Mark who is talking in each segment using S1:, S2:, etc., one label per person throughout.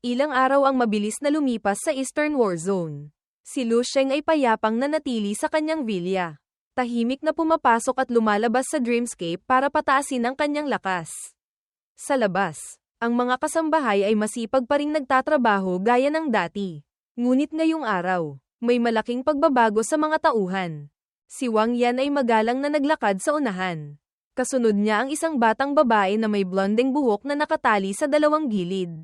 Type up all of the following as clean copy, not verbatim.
S1: Ilang araw ang mabilis na lumipas sa Eastern War Zone. Si Lu Sheng ay payapang nanatili sa kanyang villa. Tahimik na pumapasok at lumalabas sa dreamscape para pataasin ang kanyang lakas. Sa labas, ang mga kasambahay ay masipag pa ring nagtatrabaho gaya ng dati. Ngunit ngayong araw, may malaking pagbabago sa mga tauhan. Si Wang Yan ay magalang na naglakad sa unahan. Kasunod niya ang isang batang babae na may blondeng buhok na nakatali sa dalawang gilid.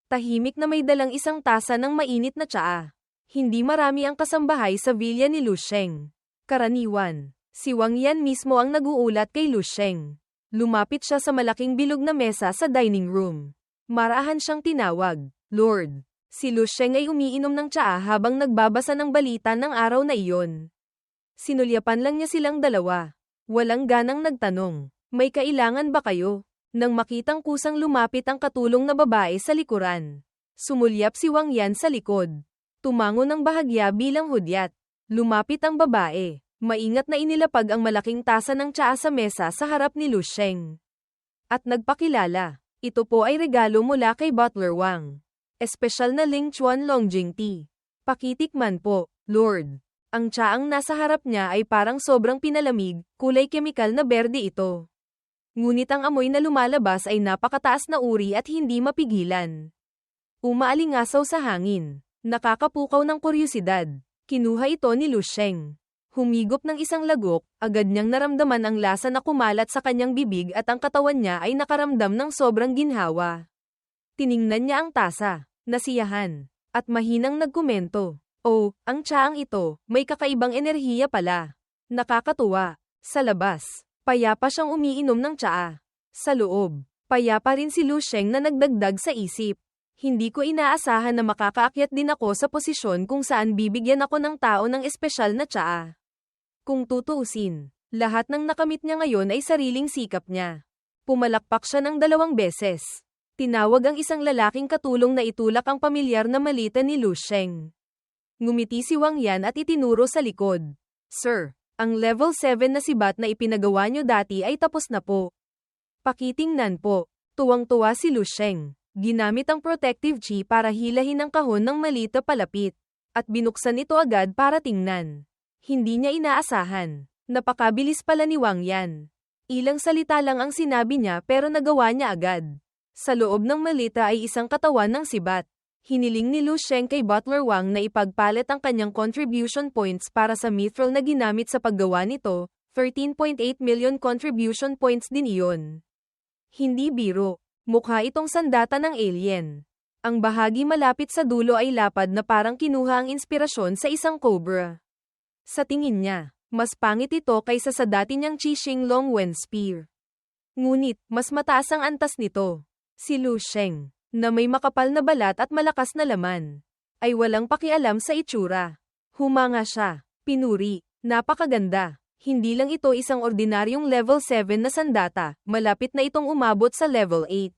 S1: Tahimik na may dalang isang tasa ng mainit na tsaa. Hindi marami ang kasambahay sa villa ni Lu Sheng. Karaniwan, si Wang Yan mismo ang naguulat kay Lu Sheng. Lumapit siya sa malaking bilog na mesa sa dining room. Marahan siyang tinawag, Lord. Si Lu Sheng ay umiinom ng tsaa habang nagbabasa ng balita ng araw na iyon. Sinulyapan lang niya silang dalawa. Walang ganang nagtanong, may kailangan ba kayo? Nang makitang kusang lumapit ang katulong na babae sa likuran. Sumulyap si Wang Yan sa likod. Tumango ng bahagya bilang hudyat. Lumapit ang babae. Maingat na inilapag ang malaking tasa ng tsaa sa mesa sa harap ni Lu Sheng. At nagpakilala. Ito po ay regalo mula kay Butler Wang. Espesyal na Ling Chuan Longjing Tea. Pakitikman po, Lord. Ang tsaang nasa harap niya ay parang sobrang pinalamig, kulay kemikal na berde ito. Ngunit ang amoy na lumalabas ay napakataas na uri at hindi mapigilan. Umaalingasaw sa hangin. Nakakapukaw ng kuryosidad. Kinuha ito ni Lu Sheng. Humigop ng isang lagok, agad niyang naramdaman ang lasa na kumalat sa kanyang bibig at ang katawan niya ay nakaramdam ng sobrang ginhawa. Tiningnan niya ang tasa, nasiyahan, at mahinang nagkomento. Oh, ang tsaang ito, may kakaibang enerhiya pala. Nakakatuwa. Sa labas, payapa siyang umiinom ng tsaa. Sa loob, payapa rin si Lu Sheng na nagdagdag sa isip. Hindi ko inaasahan na makakaakyat din ako sa posisyon kung saan bibigyan ako ng tao ng espesyal na tsaa. Kung tutuusin, lahat ng nakamit niya ngayon ay sariling sikap niya. Pumalakpak siya ng 2 beses. Tinawag ang isang lalaking katulong na itulak ang pamilyar na malita ni Lu Sheng. Ngumiti si Wang Yan at itinuro sa likod. Sir, ang level 7 na sibat na ipinagawa niyo dati ay tapos na po. Pakitingnan po. Tuwang-tuwa si Lu Sheng. Ginamit ang protective chi para hilahin ang kahon ng malita palapit. At binuksan ito agad para tingnan. Hindi niya inaasahan. Napakabilis pala ni Wang Yan. Ilang salita lang ang sinabi niya pero nagawa niya agad. Sa loob ng malita ay isang katawan ng sibat. Hiniling ni Lu Sheng kay Butler Wang na ipagpalit ang kanyang contribution points para sa mithril na ginamit sa paggawa nito, 13.8 million contribution points din iyon. Hindi biro, mukha itong sandata ng alien. Ang bahagi malapit sa dulo ay lapad na parang kinuha ang inspirasyon sa isang cobra. Sa tingin niya, mas pangit ito kaysa sa dati niyang Qixing Long Wen Spear. Ngunit, mas mataas ang antas nito. Si Lu Sheng, na may makapal na balat at malakas na laman, ay walang pakialam sa itsura. Humanga siya, pinuri, napakaganda. Hindi lang ito isang ordinaryong level 7 na sandata, malapit na itong umabot sa level 8.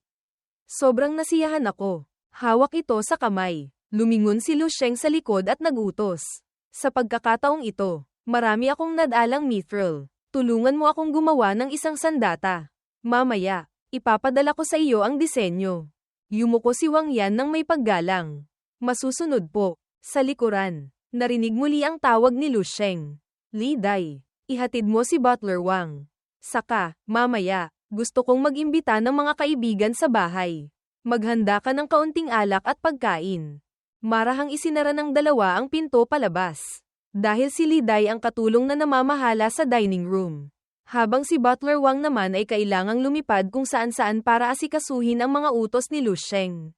S1: Sobrang nasiyahan ako. Hawak ito sa kamay. Lumingon si Lu Sheng sa likod at nagutos. Sa pagkakataong ito, marami akong nadalang mithril. Tulungan mo akong gumawa ng isang sandata. Mamaya, ipapadala ko sa iyo ang disenyo. Yumuko si Wang Yan nang may paggalang. Masusunod po. Sa likuran, narinig muli ang tawag ni Lu Sheng. Li Dai, ihatid mo si Butler Wang. Saka, mamaya, gusto kong mag-imbita ng mga kaibigan sa bahay. Maghanda ka ng kaunting alak at pagkain. Marahang isinara ng 2 ang pinto palabas. Dahil si Li Dai ang katulong na namamahala sa dining room. Habang si Butler Wang naman ay kailangang lumipad kung saan-saan para asikasuhin ang mga utos ni Lu Sheng.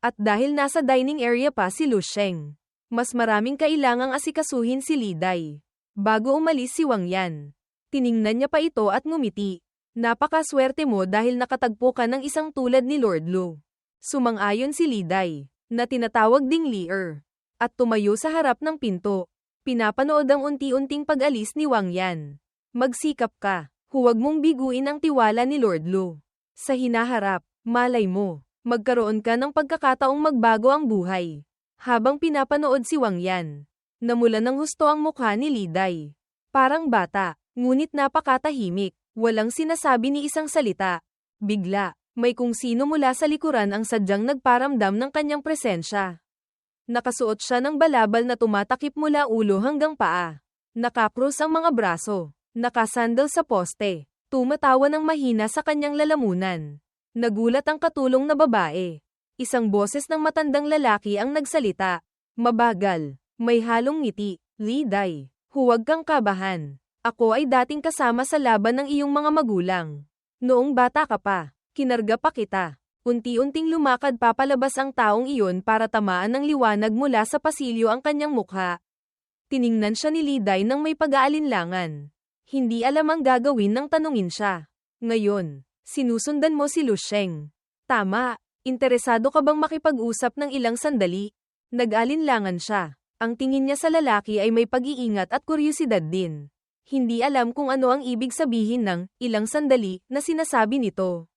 S1: At dahil nasa dining area pa si Lu Sheng, mas maraming kailangang asikasuhin si Li Dai. Bago umalis si Wang Yan, tiningnan niya pa ito at ngumiti. Napakaswerte mo dahil nakatagpo ka ng isang tulad ni Lord Lu. Sumang-ayon si Li Dai, na tinatawag ding Li Er, at tumayo sa harap ng pinto. Pinapanood ang unti-unting pag-alis ni Wang Yan. Magsikap ka, huwag mong biguin ang tiwala ni Lord Lu. Sa hinaharap, malay mo, magkaroon ka ng pagkakataong magbago ang buhay. Habang pinapanood si Wang Yan, namula ng husto ang mukha ni Li Dai. Parang bata, ngunit napakatahimik, walang sinasabi ni isang salita. Bigla, May kung sino mula sa likuran ang sadyang nagparamdam ng kanyang presensya. Nakasuot siya ng balabal na tumatakip mula ulo hanggang paa. Nakakrus ang mga braso. Nakasandal sa poste. Tumatawa ng mahina sa kanyang lalamunan. Nagulat ang katulong na babae. Isang boses ng matandang lalaki ang nagsalita. Mabagal. May halong ngiti. Liday. Huwag kang kabahan. Ako ay dating kasama sa laban ng iyong mga magulang. Noong bata ka pa. Kinarga pa kita. Unti-unting lumakad papalabas ang taong iyon para tamaan ng liwanag mula sa pasilyo ang kanyang mukha. Tiningnan siya ni Liday nang may pag-aalinlangan. Hindi alam ang gagawin nang tanungin siya. Ngayon, sinusundan mo si Lu Sheng. Tama, interesado ka bang makipag-usap ng ilang sandali? Nag-alinlangan siya. Ang tingin niya sa lalaki ay may pag-iingat at kuryosidad din. Hindi alam kung ano ang ibig sabihin ng ilang sandali na sinasabi nito.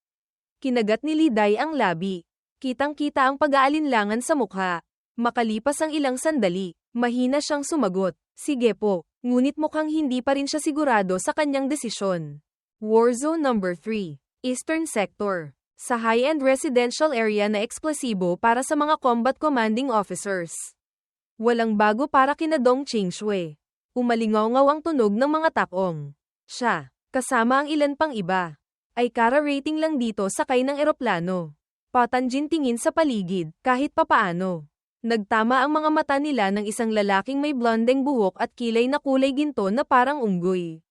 S1: Kinagat ni Liday ang labi. Kitang-kita ang pag-aalinlangan sa mukha. Makalipas ang ilang sandali, mahina siyang sumagot. Sige po, ngunit mukhang hindi pa rin siya sigurado sa kanyang desisyon. Warzone number 3, Eastern Sector. Sa high-end residential area na eksplosibo para sa mga combat commanding officers. Walang bago para kina Dong Qingshui. Umalingaw-ngaw ang tunog ng mga takong. Siya, kasama ang ilan pang iba, ay kara-rating lang dito sakay ng eroplano. Patanjin tingin sa paligid, kahit papaano. Nagtama ang mga mata nila ng isang lalaking may blondeng buhok at kilay na kulay ginto na parang unggoy.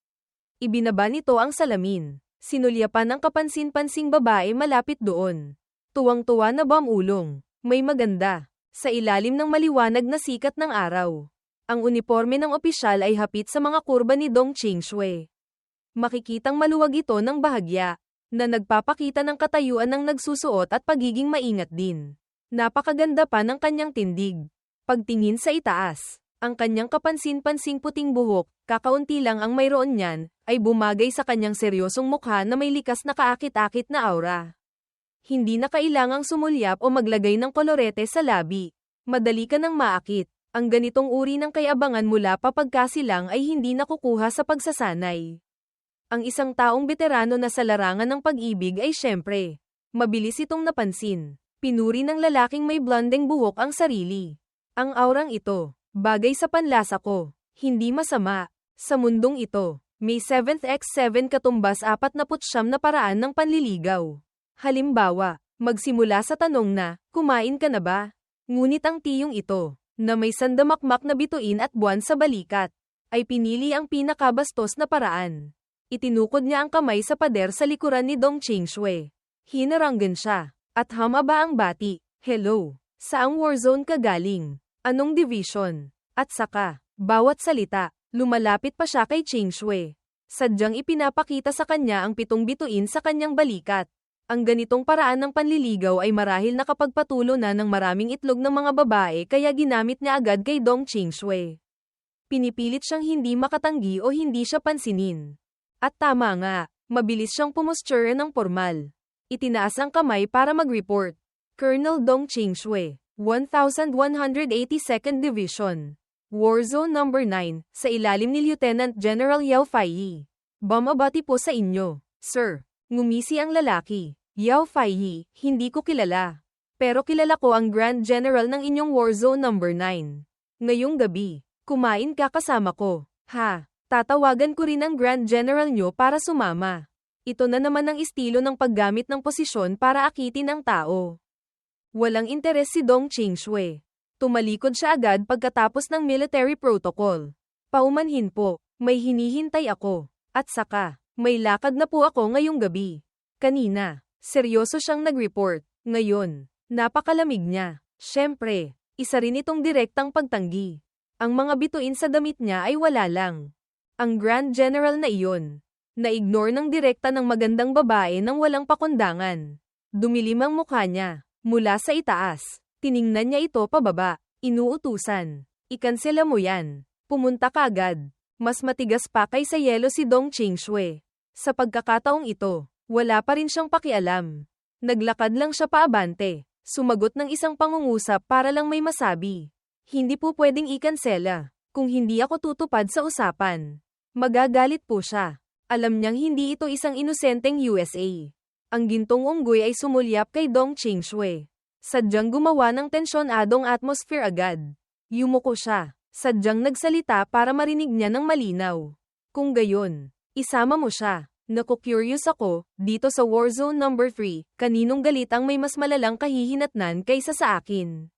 S1: Ibinaba nito ang salamin. Sinulyapan ng kapansin-pansing babae malapit doon. Tuwang-tuwa na bamulong. May maganda. Sa ilalim ng maliwanag na sikat ng araw. Ang uniforme ng opisyal ay hapit sa mga kurba ni Dong Qingshui. Makikitang maluwag ito ng bahagya, na nagpapakita ng katayuan ng nagsusuot at pagiging maingat din. Napakaganda pa ng kanyang tindig. Pagtingin sa itaas, ang kanyang kapansin-pansing puting buhok, kakaunti lang ang mayroon niyan, ay bumagay sa kanyang seryosong mukha na may likas na kaakit-akit na aura. Hindi na kailangang sumulyap o maglagay ng kolorete sa labi. Madali ka nang maakit. Ang ganitong uri ng kayabangan mula pa pagkasilang ay hindi nakukuha sa pagsasanay. Ang isang taong veterano na sa larangan ng pag-ibig ay syempre, mabilis itong napansin. Pinuri ng lalaking may blondeng buhok ang sarili. Ang aurang ito, bagay sa panlasa ko, hindi masama. Sa mundong ito, may 7x7 katumbas 49 na paraan ng panliligaw. Halimbawa, magsimula sa tanong na, kumain ka na ba? Ngunit ang tiyong ito, na may sandamakmak na bituin at buwan sa balikat, ay pinili ang pinakabastos na paraan. Itinukod niya ang kamay sa pader sa likuran ni Dong Qingshui. Hinaranggan siya, at hamaba ang bati. Hello, saang warzone ka galing? Anong division? At saka, bawat salita, lumalapit pa siya kay Qingshui. Sadyang ipinapakita sa kanya ang 7 bituin sa kanyang balikat. Ang ganitong paraan ng panliligaw ay marahil nakapagpatulo na ng maraming itlog ng mga babae kaya ginamit niya agad kay Dong Qingshui. Pinipilit siyang hindi makatanggi o hindi siya pansinin. At tama nga, mabilis siyang pumusture ng formal. Itinaas ang kamay para mag-report. Colonel Dong Qingshui, 1182nd Division. Warzone number 9, sa ilalim ni Lieutenant General Yao Faiyi. Bumabati po sa inyo, sir. Ngumisi ang lalaki. Yao Faiyi, hindi ko kilala. Pero kilala ko ang Grand General ng inyong Warzone number 9. Ngayong gabi, kumain ka kasama ko. Ha, tatawagan ko rin ang Grand General nyo para sumama. Ito na naman ang estilo ng paggamit ng posisyon para akitin ang tao. Walang interes si Dong Qingshui. Tumalikod siya agad pagkatapos ng military protocol. Paumanhin po, may hinihintay ako. At saka, may lakad na po ako ngayong gabi. Kanina, seryoso siyang nag-report. Ngayon, napakalamig niya. Siyempre, isa rin itong direktang pagtanggi. Ang mga bituin sa damit niya ay wala lang. Ang Grand General na iyon, na-ignore ng direkta ng magandang babae nang walang pakundangan. Dumilim ang mukha niya. Mula sa itaas, tiningnan niya ito pababa. Inuutusan. Ikansela mo yan. Pumunta ka agad. Mas matigas pa kaysa yelo si Dong Qingshui. Sa pagkakataong ito, wala pa rin siyang pakialam. Naglakad lang siya paabante. Sumagot ng isang pangungusap para lang may masabi. Hindi po pwedeng ikansela. Kung hindi ako tutupad sa usapan, magagalit po siya. Alam niyang hindi ito isang inosenteng USA. Ang gintong unggoy ay sumulyap kay Dong Qingshui. Sadyang gumawa ng tensyonadong atmosphere agad. Yumuko siya. Sadyang nagsalita para marinig niya ng malinaw. Kung gayon, isama mo siya. Naku-curious ako, dito sa Warzone number 3, kaninong galit ang may mas malalang kahihinatnan kaysa sa akin?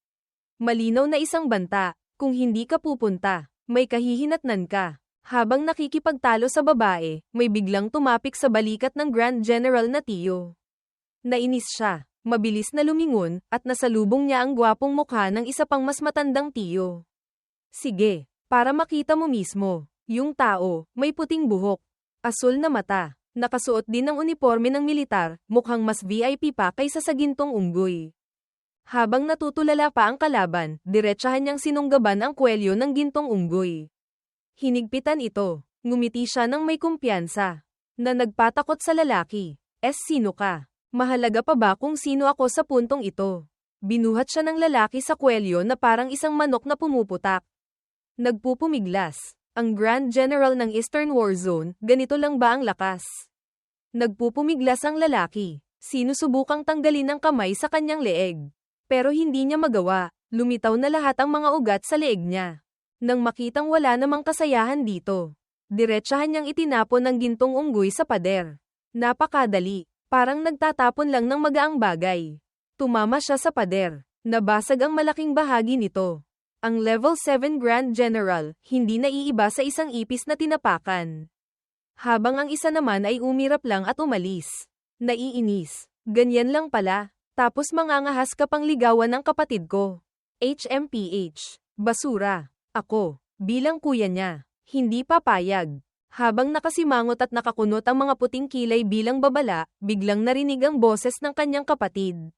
S1: Malinaw na isang banta, kung hindi ka pupunta, may kahihinatnan ka. Habang nakikipagtalo sa babae, may biglang tumapik sa balikat ng Grand General na Tio. Nainis siya, mabilis na lumingon, at nasalubong niya ang gwapong mukha ng isa pang mas matandang Tio. Sige, para makita mo mismo, yung tao, may puting buhok, asul na mata, nakasuot din ng uniforme ng militar, mukhang mas VIP pa kaysa sa gintong unggoy. Habang natutulala pa ang kalaban, diretsahan niyang sinunggaban ang kwelyo ng gintong unggoy. Hinigpitan ito, ngumiti siya ng may kumpiyansa, na nagpatakot sa lalaki. Sino ka? Mahalaga pa ba kung sino ako sa puntong ito? Binuhat siya ng lalaki sa kwelyo na parang isang manok na pumuputak. Nagpupumiglas. Ang Grand General ng Eastern Warzone, ganito lang ba ang lakas? Nagpupumiglas ang lalaki. Sinusubukang tanggalin ang kamay sa kanyang leeg. Pero hindi niya magawa, lumitaw na lahat ang mga ugat sa leeg niya. Nang makitang wala namang kasayahan dito, diretsahan niyang itinapon ang gintong unggoy sa pader. Napakadali, parang nagtatapon lang ng magaang bagay. Tumama siya sa pader, nabasag ang malaking bahagi nito. Ang level 7 Grand General, hindi naiiba sa isang ipis na tinapakan. Habang ang isa naman ay umirap lang at umalis. Naiinis. Ganyan lang pala. Tapos mangangahas ka pang ligawan ng kapatid ko. HMPH. Basura. Ako, bilang kuya niya, hindi papayag. Habang nakasimangot at nakakunot ang mga puting kilay bilang babala, biglang narinig ang boses ng kanyang kapatid.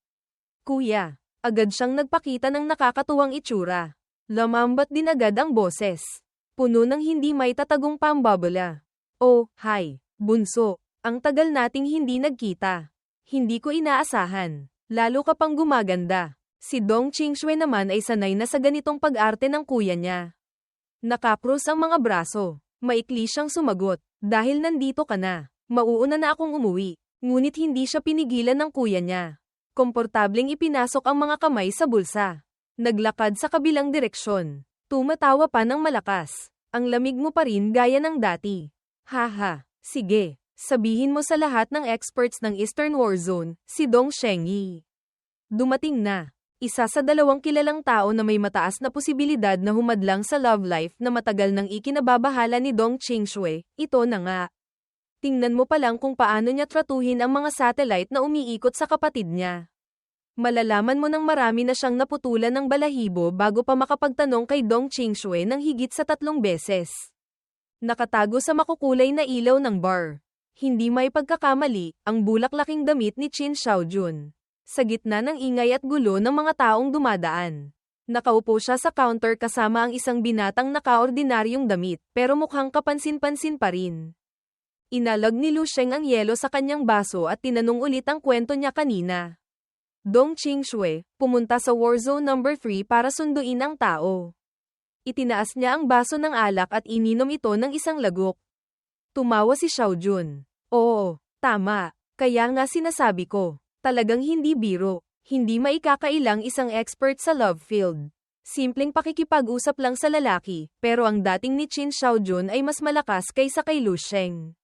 S1: Kuya. Agad siyang nagpakita ng nakakatuwang itsura. Lamambat din agad ang boses. Puno ng hindi may tatagong pambabala. Oh, hi, bunso. Ang tagal nating hindi nagkita. Hindi ko inaasahan. Lalo ka pang gumaganda. Si Dong Qingshui naman ay sanay na sa ganitong pag-arte ng kuya niya. Nakakrus ang mga braso. Maikli siyang sumagot. Dahil nandito ka na, mauuna na akong umuwi. Ngunit hindi siya pinigilan ng kuya niya. Komportableng ipinasok ang mga kamay sa bulsa. Naglakad sa kabilang direksyon. Tumatawa pa ng malakas. Ang lamig mo pa rin gaya ng dati. Haha, sige. Sabihin mo sa lahat ng experts ng Eastern Warzone, si Dong Shengyi. Dumating na. Isa sa dalawang kilalang tao na may mataas na posibilidad na humadlang sa love life na matagal nang ikinababahala ni Dong Qingshui, ito na nga. Tingnan mo pa lang kung paano niya tratuhin ang mga satellite na umiikot sa kapatid niya. Malalaman mo nang marami na siyang naputulan ng balahibo bago pa makapagtanong kay Dong Qingshui ng higit sa 3 beses. Nakatago sa makukulay na ilaw ng bar. Hindi may pagkakamali, ang bulaklaking damit ni Qin Xiaojun. Sa gitna ng ingay at gulo ng mga taong dumadaan. Nakaupo siya sa counter kasama ang isang binatang nakaordinaryong damit, pero mukhang kapansin-pansin pa rin. Inalag ni Lu Sheng ang yelo sa kanyang baso at tinanong ulit ang kwento niya kanina. Dong Qingshui, pumunta sa Warzone number 3 para sunduin ang tao. Itinaas niya ang baso ng alak at ininom ito ng isang lagok. Tumawa si Xiaojun. Oo, tama. Kaya nga sinasabi ko. Talagang hindi biro. Hindi maikakailang isang expert sa love field. Simpleng pakikipag-usap lang sa lalaki, pero ang dating ni Qin Xiaojun ay mas malakas kaysa kay Lu Sheng.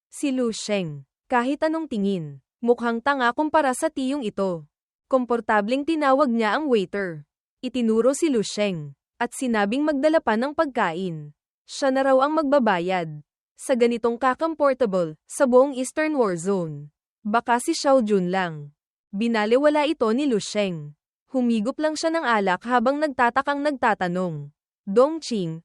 S1: Si Lu Sheng, kahit anong tingin, mukhang tanga kumpara sa tiyong ito. Komportableng tinawag niya ang waiter. Itinuro si Lu Sheng, at sinabing magdala pa ng pagkain. Siya na raw ang magbabayad. Sa ganitong kakomportable, sa buong Eastern Warzone. Baka si Xiaojun lang. Binaliwala ito ni Lu Sheng. Humigop lang siya ng alak habang nagtatakang nagtatanong. Dong Qing,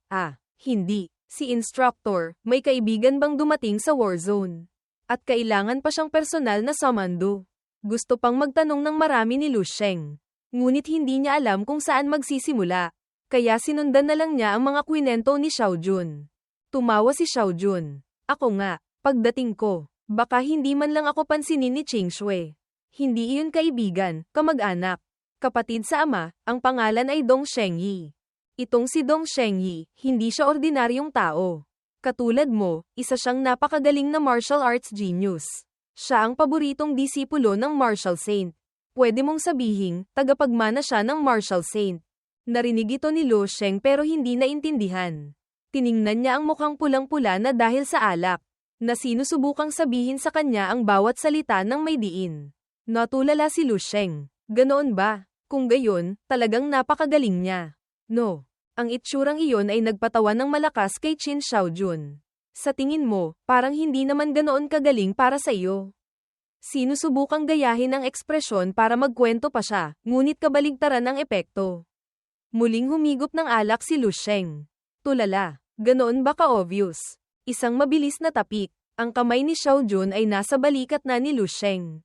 S1: hindi. Si instructor, may kaibigan bang dumating sa Warzone? At kailangan pa siyang personal na samando. Gusto pang magtanong ng marami ni Lu Sheng. Ngunit hindi niya alam kung saan magsisimula. Kaya sinundan na lang niya ang mga kwinento ni Xiaojun. Tumawa si Xiaojun. Ako nga, pagdating ko, baka hindi man lang ako pansinin ni Qingshui. Hindi iyon kaibigan, kamag-anak. Kapatid sa ama, ang pangalan ay Dong Shengyi. Itong si Dong Shengyi, hindi siya ordinaryong tao. Katulad mo, isa siyang napakagaling na martial arts genius. Siya ang paboritong disipulo ng Martial Saint. Pwede mong sabihing, tagapagmana siya ng Martial Saint. Narinig ito ni Lu Sheng pero hindi naintindihan. Tiningnan niya ang mukhang pulang-pula na dahil sa alak, na sinusubukang sabihin sa kanya ang bawat salita ng may diin. Natulala si Lu Sheng. Ganoon ba? Kung gayon, talagang napakagaling niya. No. Ang itsurang iyon ay nagpatawa ng malakas kay Qin Xiaojun. Sa tingin mo, parang hindi naman ganoon kagaling para sa iyo. Sinusubukang gayahin ang ekspresyon para magkwento pa siya, ngunit kabaligtaran ang epekto. Muling humigop ng alak si Lu Sheng. Tulala, ganoon ba ka-obvious? Isang mabilis na tapik, ang kamay ni Xiaojun ay nasa balikat na ni Lu Sheng.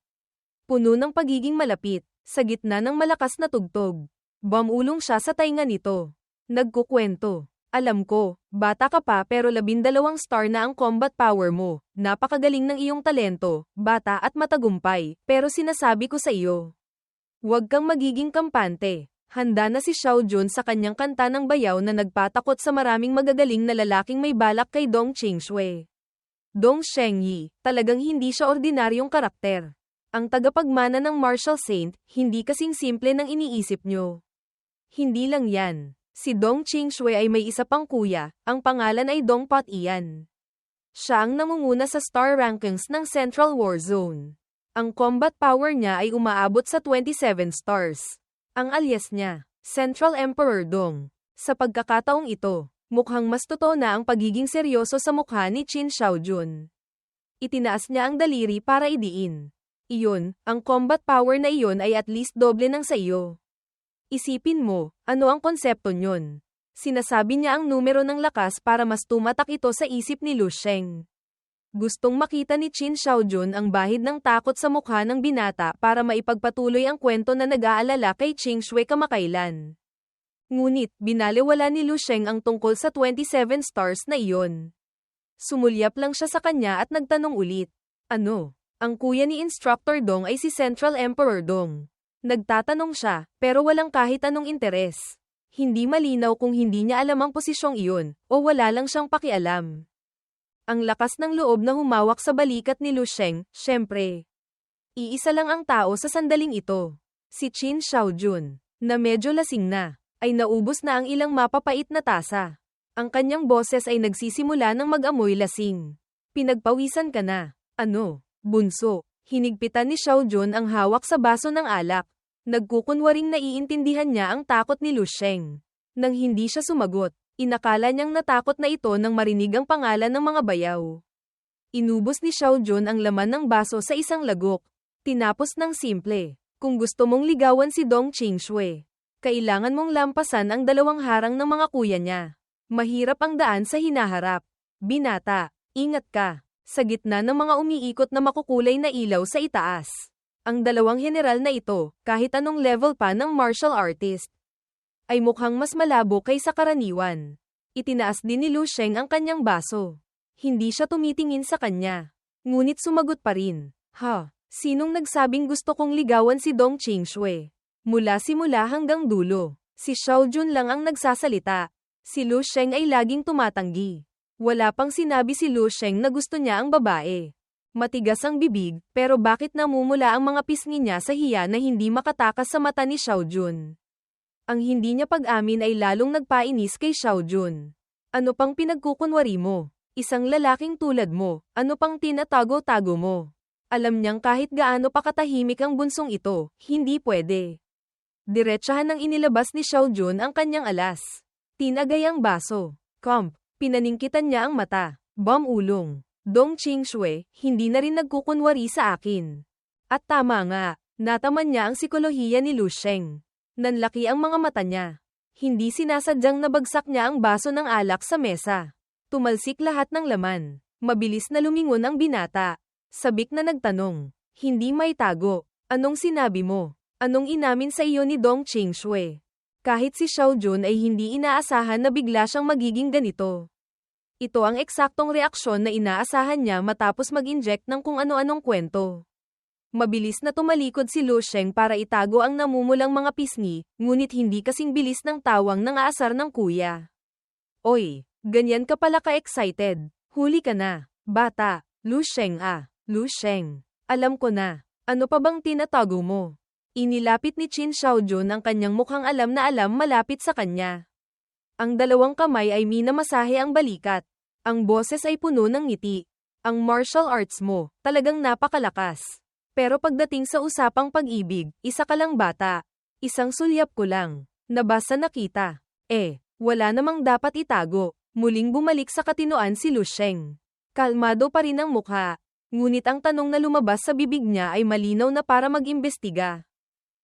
S1: Puno ng pagiging malapit, sa gitna ng malakas na tugtog. Bumulong siya sa tainga nito. Nagkukwento. Alam ko, bata ka pa pero 12 star na ang combat power mo. Napakagaling ng iyong talento, bata at matagumpay, pero sinasabi ko sa iyo. Huwag kang magiging kampante. Handa na si Xiaojun sa kanyang kanta ng bayaw na nagpatakot sa maraming magagaling na lalaking may balak kay Dong Qingshui. Dong Shengyi, talagang hindi siya ordinaryong karakter. Ang tagapagmana ng Martial Saint, hindi kasing simple ng iniisip nyo. Hindi lang yan. Si Dong Qingshui ay may isa pang kuya, ang pangalan ay Dong Pat Ian. Siya ang namumuna sa star rankings ng Central War Zone. Ang combat power niya ay umaabot sa 27 stars. Ang alias niya, Central Emperor Dong. Sa pagkakataong ito, mukhang mas totoo na ang pagiging seryoso sa mukha ni Qin Xiaojun. Itinaas niya ang daliri para idiin. Iyon, ang combat power na iyon ay at least doble ng sa iyo. Isipin mo, ano ang konsepto nyon? Sinasabi niya ang numero ng lakas para mas tumatak ito sa isip ni Lu Sheng. Gustong makita ni Qin Xiaojun ang bahid ng takot sa mukha ng binata para maipagpatuloy ang kwento na nag-aalala kay Qingshui kamakailan. Ngunit, binaliwala ni Lu Sheng ang tungkol sa 27 stars na iyon. Sumulyap lang siya sa kanya at nagtanong ulit. Ano? Ang kuya ni Instructor Dong ay si Central Emperor Dong. Nagtatanong siya, pero walang kahit anong interes. Hindi malinaw kung hindi niya alam ang posisyong iyon, o wala lang siyang pakialam. Ang lakas ng loob na humawak sa balikat ni Lu Sheng, syempre. Iisa lang ang tao sa sandaling ito. Si Qin Xiaojun, na medyo lasing na, ay naubos na ang ilang mapapait na tasa. Ang kanyang boses ay nagsisimula ng mag-amoy lasing. Pinagpawisan ka na. Ano, bunso? Hinigpitan ni Xiaojun ang hawak sa baso ng alak. Nagkukunwaring naiintindihan niya ang takot ni Lu Sheng. Nang hindi siya sumagot, inakala niyang natakot na ito nang marinig ang pangalan ng mga bayaw. Inubos ni Xiaojun ang laman ng baso sa isang lagok. Tinapos ng simple. Kung gusto mong ligawan si Dong Qingshui, kailangan mong lampasan ang dalawang harang ng mga kuya niya. Mahirap ang daan sa hinaharap. Binata, ingat ka. Sa gitna ng mga umiikot na makukulay na ilaw sa itaas. Ang dalawang general na ito, kahit anong level pa ng martial artist, ay mukhang mas malabo kaysa karaniwan. Itinaas din ni Lu Sheng ang kanyang baso. Hindi siya tumitingin sa kanya. Ngunit sumagot pa rin. Sinong nagsabing gusto kong ligawan si Dong Qingshui? Mula simula hanggang dulo, si Xiaojun lang ang nagsasalita. Si Lu Sheng ay laging tumatanggi. Wala pang sinabi si Lu Sheng na gusto niya ang babae. Matigas ang bibig, pero bakit namumula ang mga pisngi niya sa hiya na hindi makatakas sa mata ni Xiaojun? Ang hindi niya pag-amin ay lalong nagpainis kay Xiaojun. Ano pang pinagkukunwari mo? Isang lalaking tulad mo, ano pang tinatago-tago mo? Alam niyang kahit gaano pa katahimik ang bunsong ito, hindi pwede. Diretsahan ng inilabas ni Xiaojun ang kanyang alas. Tinagay ang baso. Pinaningkitan niya ang mata. Bumulong. Dong Qingshui, hindi na rin nagkukunwari sa akin. At tama nga, nataman niya ang sikolohiya ni Lu Sheng. Nanlaki ang mga mata niya. Hindi sinasadyang nabagsak niya ang baso ng alak sa mesa. Tumalsik lahat ng laman. Mabilis na lumingon ang binata. Sabik na nagtanong. Hindi may tago. Anong sinabi mo? Anong inamin sa iyo ni Dong Qingshui? Kahit si Xiaojun ay hindi inaasahan na bigla siyang magiging ganito. Ito ang eksaktong reaksyon na inaasahan niya matapos mag-inject ng kung ano-anong kwento. Mabilis na tumalikod si Lu Sheng para itago ang namumulang mga pisngi, ngunit hindi kasing bilis ng tawang ng aasar ng kuya. Oy, ganyan ka pala ka-excited. Huli ka na, bata. Lu Sheng. Lu Sheng. Alam ko na. Ano pa bang tinatago mo? Inilapit ni Qin Xiaojun ang kanyang mukhang alam na alam malapit sa kanya. Ang dalawang kamay ay minamasahe ang balikat. Ang boses ay puno ng ngiti. Ang martial arts mo, talagang napakalakas. Pero pagdating sa usapang pag-ibig, isa ka lang bata. Isang sulyap ko lang. Nabasa na kita. Wala namang dapat itago. Muling bumalik sa katinoan si Lu Sheng. Kalmado pa rin ang mukha. Ngunit ang tanong na lumabas sa bibig niya ay malinaw na para mag-imbestiga.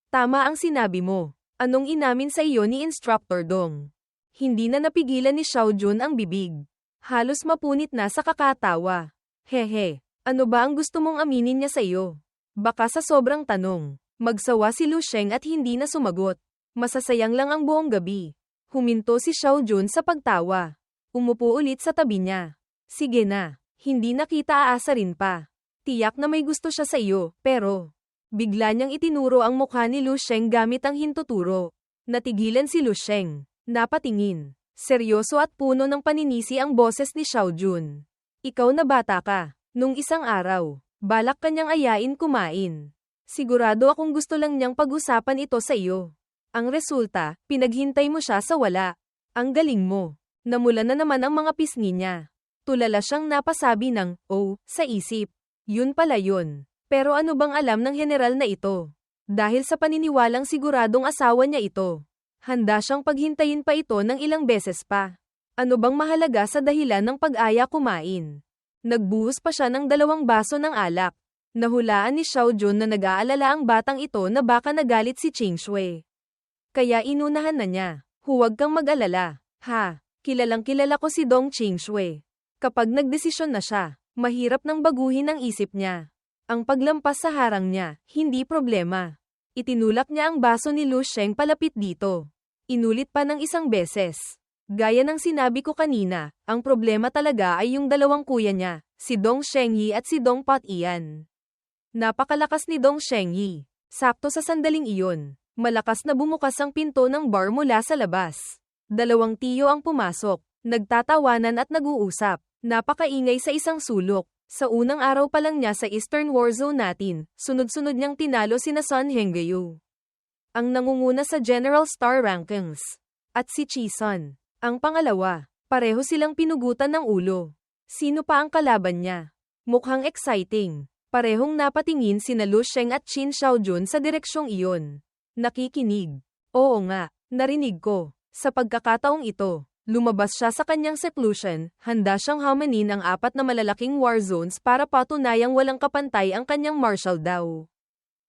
S1: Tama ang sinabi mo. Anong inamin sa iyo ni Instructor Dong? Hindi na napigilan ni Xiaojun ang bibig. Halos mapunit na sa kakatawa. Hehe, ano ba ang gusto mong aminin niya sa iyo? Baka sa sobrang tanong, magsawa si Lu Sheng at hindi na sumagot. Masasayang lang ang buong gabi. Huminto si Xiaojun sa pagtawa. Umupo ulit sa tabi niya. Sige na, hindi na kita aasarin pa. Tiyak na may gusto siya sa iyo, pero... Bigla niyang itinuro ang mukha ni Lu Sheng gamit ang hintuturo. Natigilan si Lu Sheng. Napatingin. Seryoso at puno ng paninisi ang boses ni Xiaojun. Ikaw na bata ka. Nung isang araw, balak kanyang ayain kumain. Sigurado akong gusto lang niyang pag-usapan ito sa iyo. Ang resulta, pinaghintay mo siya sa wala. Ang galing mo. Namula na naman ang mga pisngi niya. Tulala siyang napasabi ng, sa isip. Yun pala yun. Pero ano bang alam ng general na ito? Dahil sa paniniwalang siguradong asawa niya ito. Handa siyang paghintayin pa ito ng ilang beses pa. Ano bang mahalaga sa dahilan ng pag-aya kumain? Nagbuhos pa siya ng 2 baso ng alak. Nahulaan ni Xiaojun na nag-aalala ang batang ito na baka nagalit si Qing Shui. Kaya inunahan na niya. Huwag kang mag-alala. Kilalang kilala ko si Dong Qing Shui. Kapag nagdesisyon na siya, mahirap nang baguhin ang isip niya. Ang paglampas sa harang niya, hindi problema. Itinulak niya ang baso ni Lu Sheng palapit dito. Inulit pa ng isang beses. Gaya ng sinabi ko kanina, ang problema talaga ay yung 2 kuya niya, si Dong Shengyi at si Dong Pat-ian. Napakalakas ni Dong Shengyi. Sakto sa sandaling iyon, malakas na bumukas ang pinto ng bar mula sa labas. 2 tiyo ang pumasok, nagtatawanan at nag-uusap. Napakaingay sa isang sulok. Sa unang araw pa lang niya sa Eastern Warzone natin, sunod-sunod niyang tinalo sina Sun Hengyu, ang nangunguna sa General Star Rankings, at si Chi Sun, ang pangalawa. Pareho silang pinugutan ng ulo. Sino pa ang kalaban niya? Mukhang exciting. Parehong napatingin sina Lu Sheng at Qin Xiaojun sa direksyong iyon. Nakikinig. Oo nga, narinig ko. Sa pagkakataong ito, lumabas siya sa kanyang seclusion, handa siyang hamanin ang 4 na malalaking war zones para patunayang walang kapantay ang kanyang martial daw.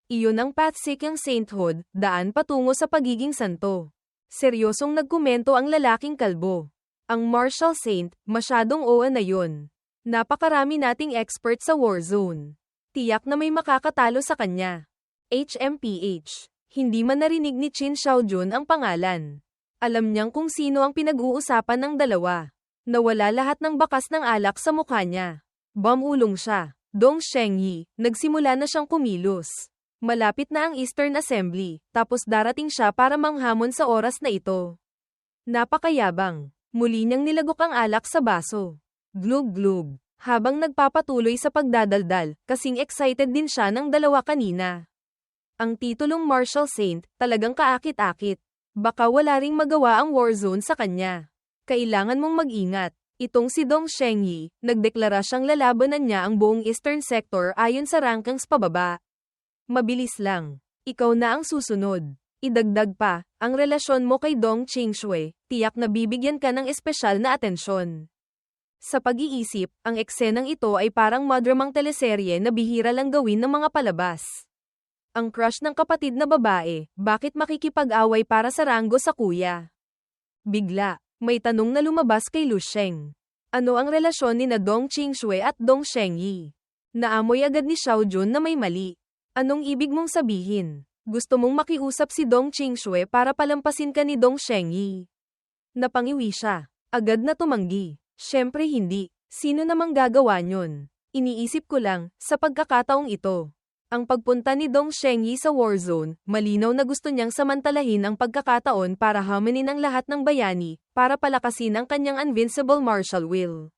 S1: Iyon ang path-seeking sainthood, daan patungo sa pagiging santo. Seryosong nagkomento ang lalaking kalbo. Ang martial saint, masyadong OA na yun. Napakarami nating expert sa war zone. Tiyak na may makakatalo sa kanya. HMPH. Hindi man narinig ni Qin Xiaojun ang pangalan. Alam niyang kung sino ang pinag-uusapan ng dalawa. Nawala lahat ng bakas ng alak sa mukha niya. Bumulong siya. Dong Shengyi, nagsimula na siyang kumilos. Malapit na ang Eastern Assembly, tapos darating siya para manghamon sa oras na ito. Napakayabang. Muli niyang nilagok ang alak sa baso. Glug-glug. Habang nagpapatuloy sa pagdadaldal, kasing excited din siya ng 2 kanina. Ang titulong Martial Saint, talagang kaakit-akit. Baka wala ring magawa ang Warzone sa kanya. Kailangan mong mag-ingat. Itong si Dong Shengyi, nagdeklara siyang lalabanan niya ang buong Eastern Sector ayon sa rankings pababa. Mabilis lang. Ikaw na ang susunod. Idagdag pa, ang relasyon mo kay Dong Qing Shui, tiyak na bibigyan ka ng espesyal na atensyon. Sa pag-iisip, ang eksenang ito ay parang madramang teleserye na bihira lang gawin ng mga palabas. Ang crush ng kapatid na babae, bakit makikipag-away para sa ranggo sa kuya? Bigla, may tanong na lumabas kay Lu Sheng. Ano ang relasyon ni na Dong Qing Shui at Dong Shengyi? Naamoy agad ni Xiaojun na may mali. Anong ibig mong sabihin? Gusto mong makiusap si Dong Qing Shui para palampasin ka ni Dong Shengyi? Napangiwi siya. Agad na tumanggi. Siyempre hindi. Sino namang gagawa nyon? Iniisip ko lang, sa pagkakataong ito. Ang pagpunta ni Dong Shengyi sa Warzone, malinaw na gusto niyang samantalahin ang pagkakataon para hamanin ang lahat ng bayani, para palakasin ang kanyang invincible martial will.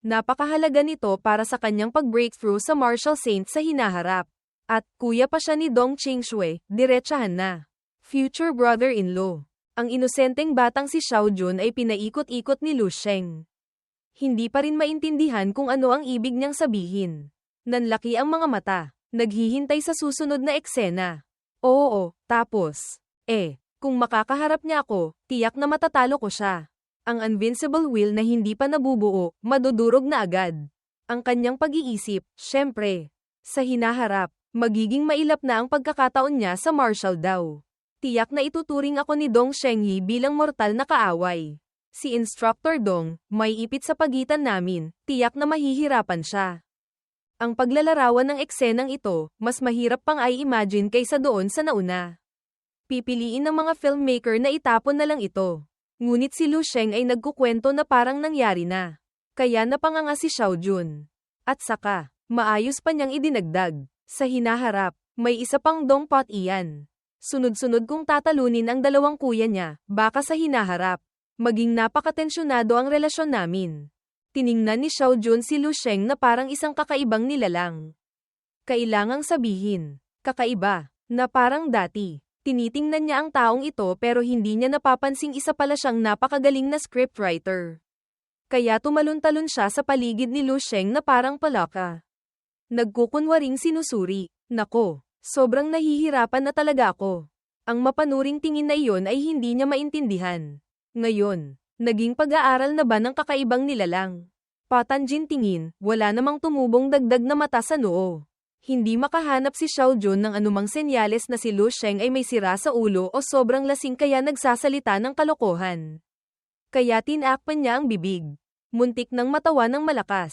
S1: Napakahalaga nito para sa kanyang pag-breakthrough sa martial saint sa hinaharap. At, kuya pa siya ni Dong Qingshui, diretsahan na. Future brother-in-law. Ang inosenteng batang si Xiao Jun ay pinaikot-ikot ni Lu Sheng. Hindi pa rin maintindihan kung ano ang ibig niyang sabihin. Nanlaki ang mga mata, naghihintay sa susunod na eksena. Oo, tapos. Kung makakaharap niya ako, tiyak na matatalo ko siya. Ang invincible will na hindi pa nabubuo, madudurog na agad. Ang kanyang pag-iisip, syempre. Sa hinaharap, magiging mailap na ang pagkakataon niya sa martial daw. Tiyak na ituturing ako ni Dong Shengyi bilang mortal na kaaway. Si Instructor Dong, may ipit sa pagitan namin, tiyak na mahihirapan siya. Ang paglalarawan ng eksenang ito, mas mahirap pang i-imagine kaysa doon sa nauna. Pipiliin ng mga filmmaker na itapon na lang ito. Ngunit si Lu Sheng ay nagkukwento na parang nangyari na. Kaya napanganga si Xiao Jun. At saka, maayos pa niyang idinagdag. Sa hinaharap, may isa pang Dong Pot iyan. Sunod-sunod kong tatalunin ang dalawang kuya niya, baka sa hinaharap. Maging napakatensyonado ang relasyon namin. Tiningnan ni Xiao Jun si Lu Sheng na parang isang kakaibang nilalang. Kailangang sabihin, kakaiba, na parang dati. Tinitingnan niya ang taong ito pero hindi niya napapansing isa pala siyang napakagaling na scriptwriter. Kaya tumalon-talon siya sa paligid ni Lu Sheng na parang palaka. Nagkukunwaring sinusuri. Nako, sobrang nahihirapan na talaga ako. Ang mapanuring tingin na iyon ay hindi niya maintindihan. Ngayon, naging pag-aaral na ba ng kakaibang nilalang? Patanjin tingin, wala namang tumubong dagdag na mata sa noo. Hindi makahanap si Xiao Jun ng anumang senyales na si Lu Sheng ay may sira sa ulo o sobrang lasing kaya nagsasalita ng kalokohan. Kaya tinakpan niya ang bibig. Muntik nang matawa ng malakas.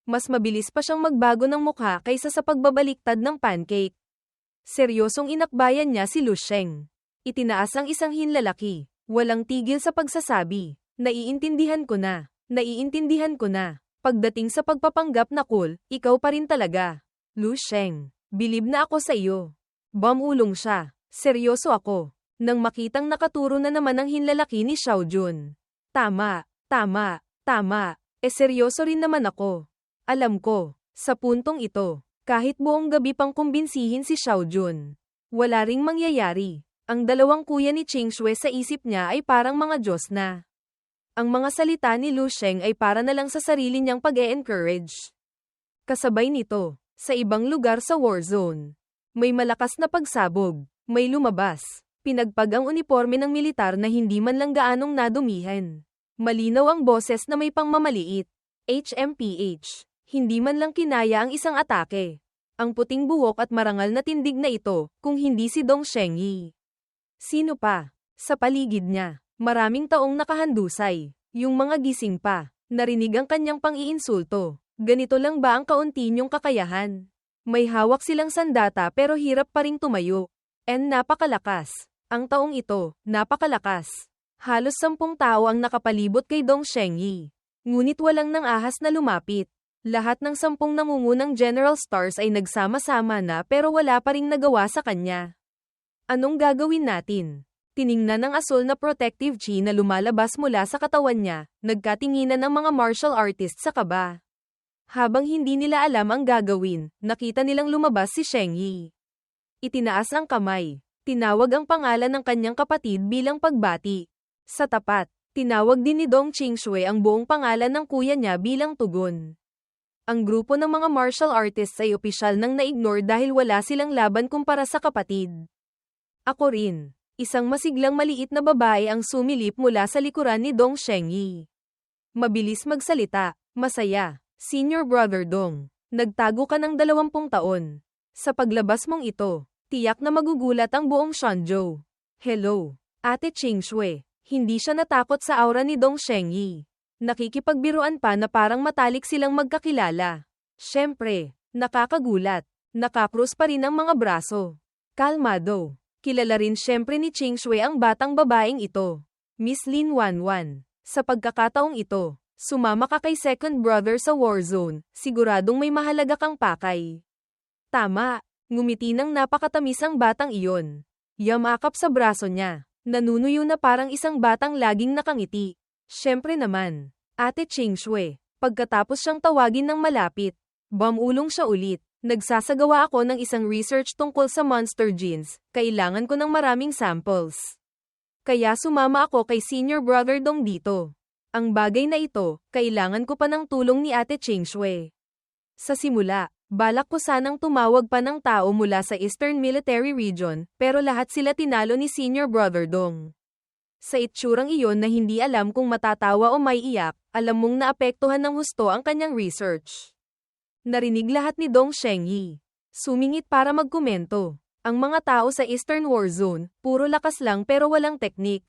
S1: Mas mabilis pa siyang magbago ng mukha kaysa sa pagbabaliktad ng pancake. Seryosong inakbayan niya si Lu Sheng. Itinaas ang isang hinlalaki. Walang tigil sa pagsasabi. Naiintindihan ko na. Naiintindihan ko na. Pagdating sa pagpapanggap na cool, ikaw pa rin talaga. Lu Sheng, bilib na ako sa iyo. Bumulong siya. Seryoso ako. Nang makitang nakaturo na naman ang hinlalaki ni Xiao Jun. Tama. Seryoso rin naman ako. Alam ko, sa puntong ito, kahit buong gabi pang kumbinsihin si Xiao Jun, wala ring mangyayari. Ang dalawang kuya ni Qingshui sa isip niya ay parang mga Diyos na. Ang mga salita ni Lu Sheng ay para na lang sa sarili niyang pag-e-encourage. Kasabay nito, sa ibang lugar sa Warzone, may malakas na pagsabog, may lumabas. Pinagpag ang uniforme ng militar na hindi man lang gaanong nadumihan. Malinaw ang boses na may pangmamaliit. HMPH. Hindi man lang kinaya ang isang atake. Ang puting buhok at marangal na tindig na ito, kung hindi si Dong Shengyi. Sino pa? Sa paligid niya, maraming taong nakahandusay. Yung mga gising pa, narinig ang kanyang pang-iinsulto. Ganito lang ba ang kaunti niyong kakayahan? May hawak silang sandata pero hirap pa ring tumayo. Napakalakas. Ang taong ito, napakalakas. Halos 10 tao ang nakapalibot kay Dong Shengyi. Ngunit walang nang ahas na lumapit. Lahat ng 10 nangungunang General Stars ay nagsama-sama na pero wala pa ring nagawa sa kanya. Anong gagawin natin? Tiningnan ng asul na protective chi na lumalabas mula sa katawan niya, nagkatinginan ng mga martial artists sa kaba. Habang hindi nila alam ang gagawin, nakita nilang lumabas si Shengyi. Itinaas ang kamay. Tinawag ang pangalan ng kanyang kapatid bilang pagbati. Sa tapat, tinawag din ni Dong Qingshui ang buong pangalan ng kuya niya bilang tugon. Ang grupo ng mga martial artists ay opisyal nang na-ignore dahil wala silang laban kumpara sa kapatid. Ako rin. Isang masiglang maliit na babae ang sumilip mula sa likuran ni Dong Shengyi. Mabilis magsalita, masaya. Senior Brother Dong, nagtago ka ng 20 taon. Sa paglabas mong ito, tiyak na magugulat ang buong Shanzhou. Hello, Ate Qingshui. Hindi siya natakot sa aura ni Dong Shengyi. Nakikipagbiruan pa na parang matalik silang magkakilala. Siyempre, nakakagulat. Nakakrus pa rin ang mga braso. Kalmado. Kilala rin siyempre ni Qingshui ang batang babaeng ito. Miss Lin Wanwan. Sa pagkakataong ito, sumama ka kay second brother sa Warzone, siguradong may mahalaga kang pakay. Tama, ngumiti ng napakatamis ang batang iyon. Yamakap sa braso niya, nanunuyo na parang isang batang laging nakangiti. Siyempre naman, Ate Qingshui, Pagkatapos siyang tawagin ng malapit, bumulong siya ulit. Nagsasagawa ako ng isang research tungkol sa monster genes, kailangan ko ng maraming samples. Kaya sumama ako kay Senior Brother Dong dito. Ang bagay na ito, kailangan ko pa ng tulong ni Ate Ching Shui. Sa simula, balak ko sanang tumawag pa ng tao mula sa Eastern Military Region, pero lahat sila tinalo ni Senior Brother Dong. Sa itsurang iyon na hindi alam kung matatawa o may iyak, alam mong naapektuhan ng husto ang kanyang research. Narinig lahat ni Dong Shengyi. Sumingit para magkomento. Ang mga tao sa Eastern War Zone, puro lakas lang pero walang teknik.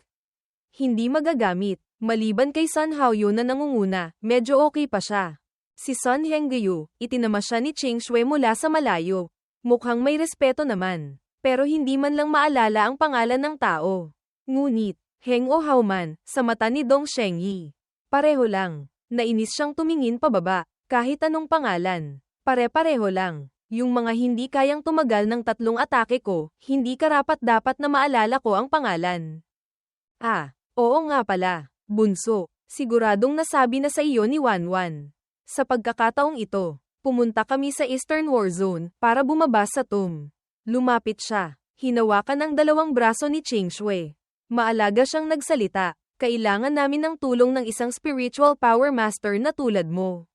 S1: Hindi magagamit, maliban kay Sun Haoyu na nangunguna, medyo okay pa siya. Si Sun Hengyu, itinama siya ni Ching Shui mula sa malayo. Mukhang may respeto naman, pero hindi man lang maalala ang pangalan ng tao. Ngunit, Heng o Haoman, sa mata ni Dong Shengyi. Pareho lang, nainis siyang tumingin pababa. Kahit anong pangalan, pare-pareho lang. Yung mga hindi kayang tumagal ng 3 atake ko, hindi karapat-dapat na maalala ko ang pangalan. Ah, oo nga pala, bunso, siguradong nasabi na sa iyo ni Wanwan. Sa pagkakataong ito, pumunta kami sa Eastern War Zone para bumaba sa tomb. Lumapit siya, hinawakan ang 2 braso ni Ching Shui. Maalaga siyang nagsalita, kailangan namin ng tulong ng isang spiritual power master na tulad mo.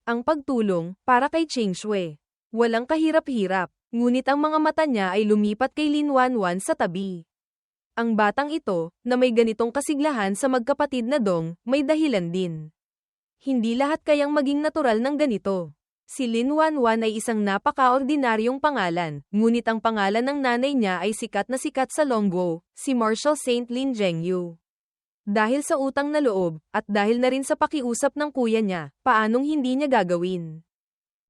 S1: Ang pagtulong, para kay Ching Shui. Walang kahirap-hirap, ngunit ang mga mata niya ay lumipat kay Lin Wanwan sa tabi. Ang batang ito, na may ganitong kasiglahan sa magkapatid na Dong, may dahilan din. Hindi lahat kayang maging natural ng ganito. Si Lin Wanwan ay isang napaka-ordinaryong pangalan, ngunit ang pangalan ng nanay niya ay sikat na sikat sa Longguo, si Marshal Saint Lin Zhengyu. Dahil sa utang na loob, at dahil na rin sa pakiusap ng kuya niya, paanong hindi niya gagawin?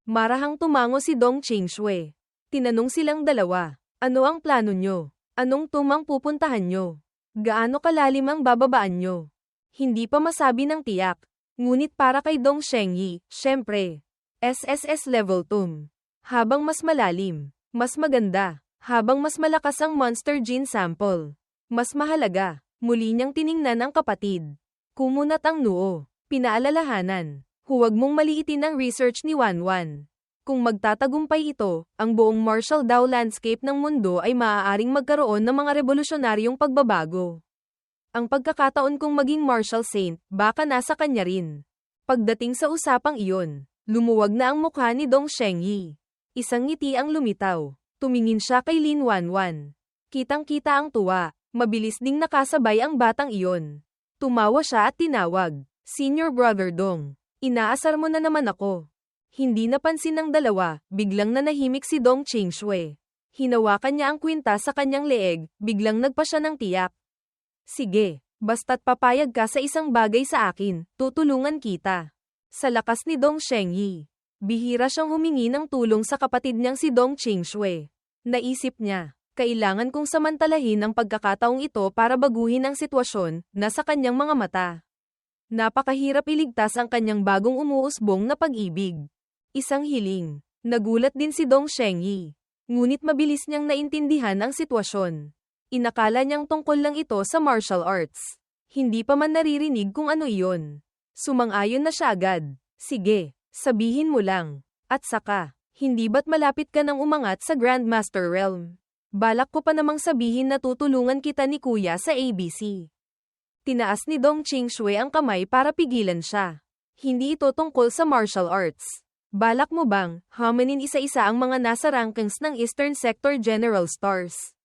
S1: Marahang tumango si Dong Ching Shui. Tinanong silang dalawa, ano ang plano nyo? Anong tumang pupuntahan nyo? Gaano kalalim ang bababaan nyo? Hindi pa masabi ng tiyak. Ngunit para kay Dong Shengyi, syempre. SSS level tomb. Habang mas malalim, mas maganda. Habang mas malakas ang monster gene sample. Mas mahalaga. Muli niyang tiningnan ang kapatid. Kumunat ang noo. Pinaalalahanan. Huwag mong maliitin ang research ni Wanwan. Kung magtatagumpay ito, ang buong martial Dao landscape ng mundo ay maaaring magkaroon ng mga revolusyonaryong pagbabago. Ang pagkakataon kong maging martial saint, baka nasa kanya rin. Pagdating sa usapang iyon, lumuwag na ang mukha ni Dong Shengyi. Isang ngiti ang lumitaw. Tumingin siya kay Lin Wanwan. Kitang-kita ang tuwa. Mabilis ding nakasabay ang batang iyon. Tumawa siya at tinawag, Senior Brother Dong. Inaasar mo na naman ako. Hindi napansin ng dalawa, biglang nanahimik si Dong Ching Shui. Hinawakan niya ang kwinta sa kanyang leeg, biglang nagpa siya ng tiyak. Sige, basta't papayag ka sa isang bagay sa akin, tutulungan kita. Sa lakas ni Dong Shengyi, bihira siyang humingi ng tulong sa kapatid niyang si Dong Ching Shui. Naisip niya, kailangan kong samantalahin ang pagkakataong ito para baguhin ang sitwasyon na sa kanyang mga mata. Napakahirap iligtas ang kanyang bagong umuusbong na pag-ibig. Isang hiling. Nagulat din si Dong Shengyi. Ngunit mabilis niyang naintindihan ang sitwasyon. Inakala niyang tungkol lang ito sa martial arts. Hindi pa man naririnig kung ano iyon. Sumang-ayon na siya agad. Sige, sabihin mo lang. At saka, hindi ba't malapit ka nang umangat sa Grandmaster Realm? Balak ko pa namang sabihin na tutulungan kita ni Kuya sa ABC. Tinaas ni Dong Ching Shui ang kamay para pigilan siya. Hindi ito tungkol sa martial arts. Balak mo bang hamanin isa-isa ang mga nasa rankings ng Eastern Sector General Stars?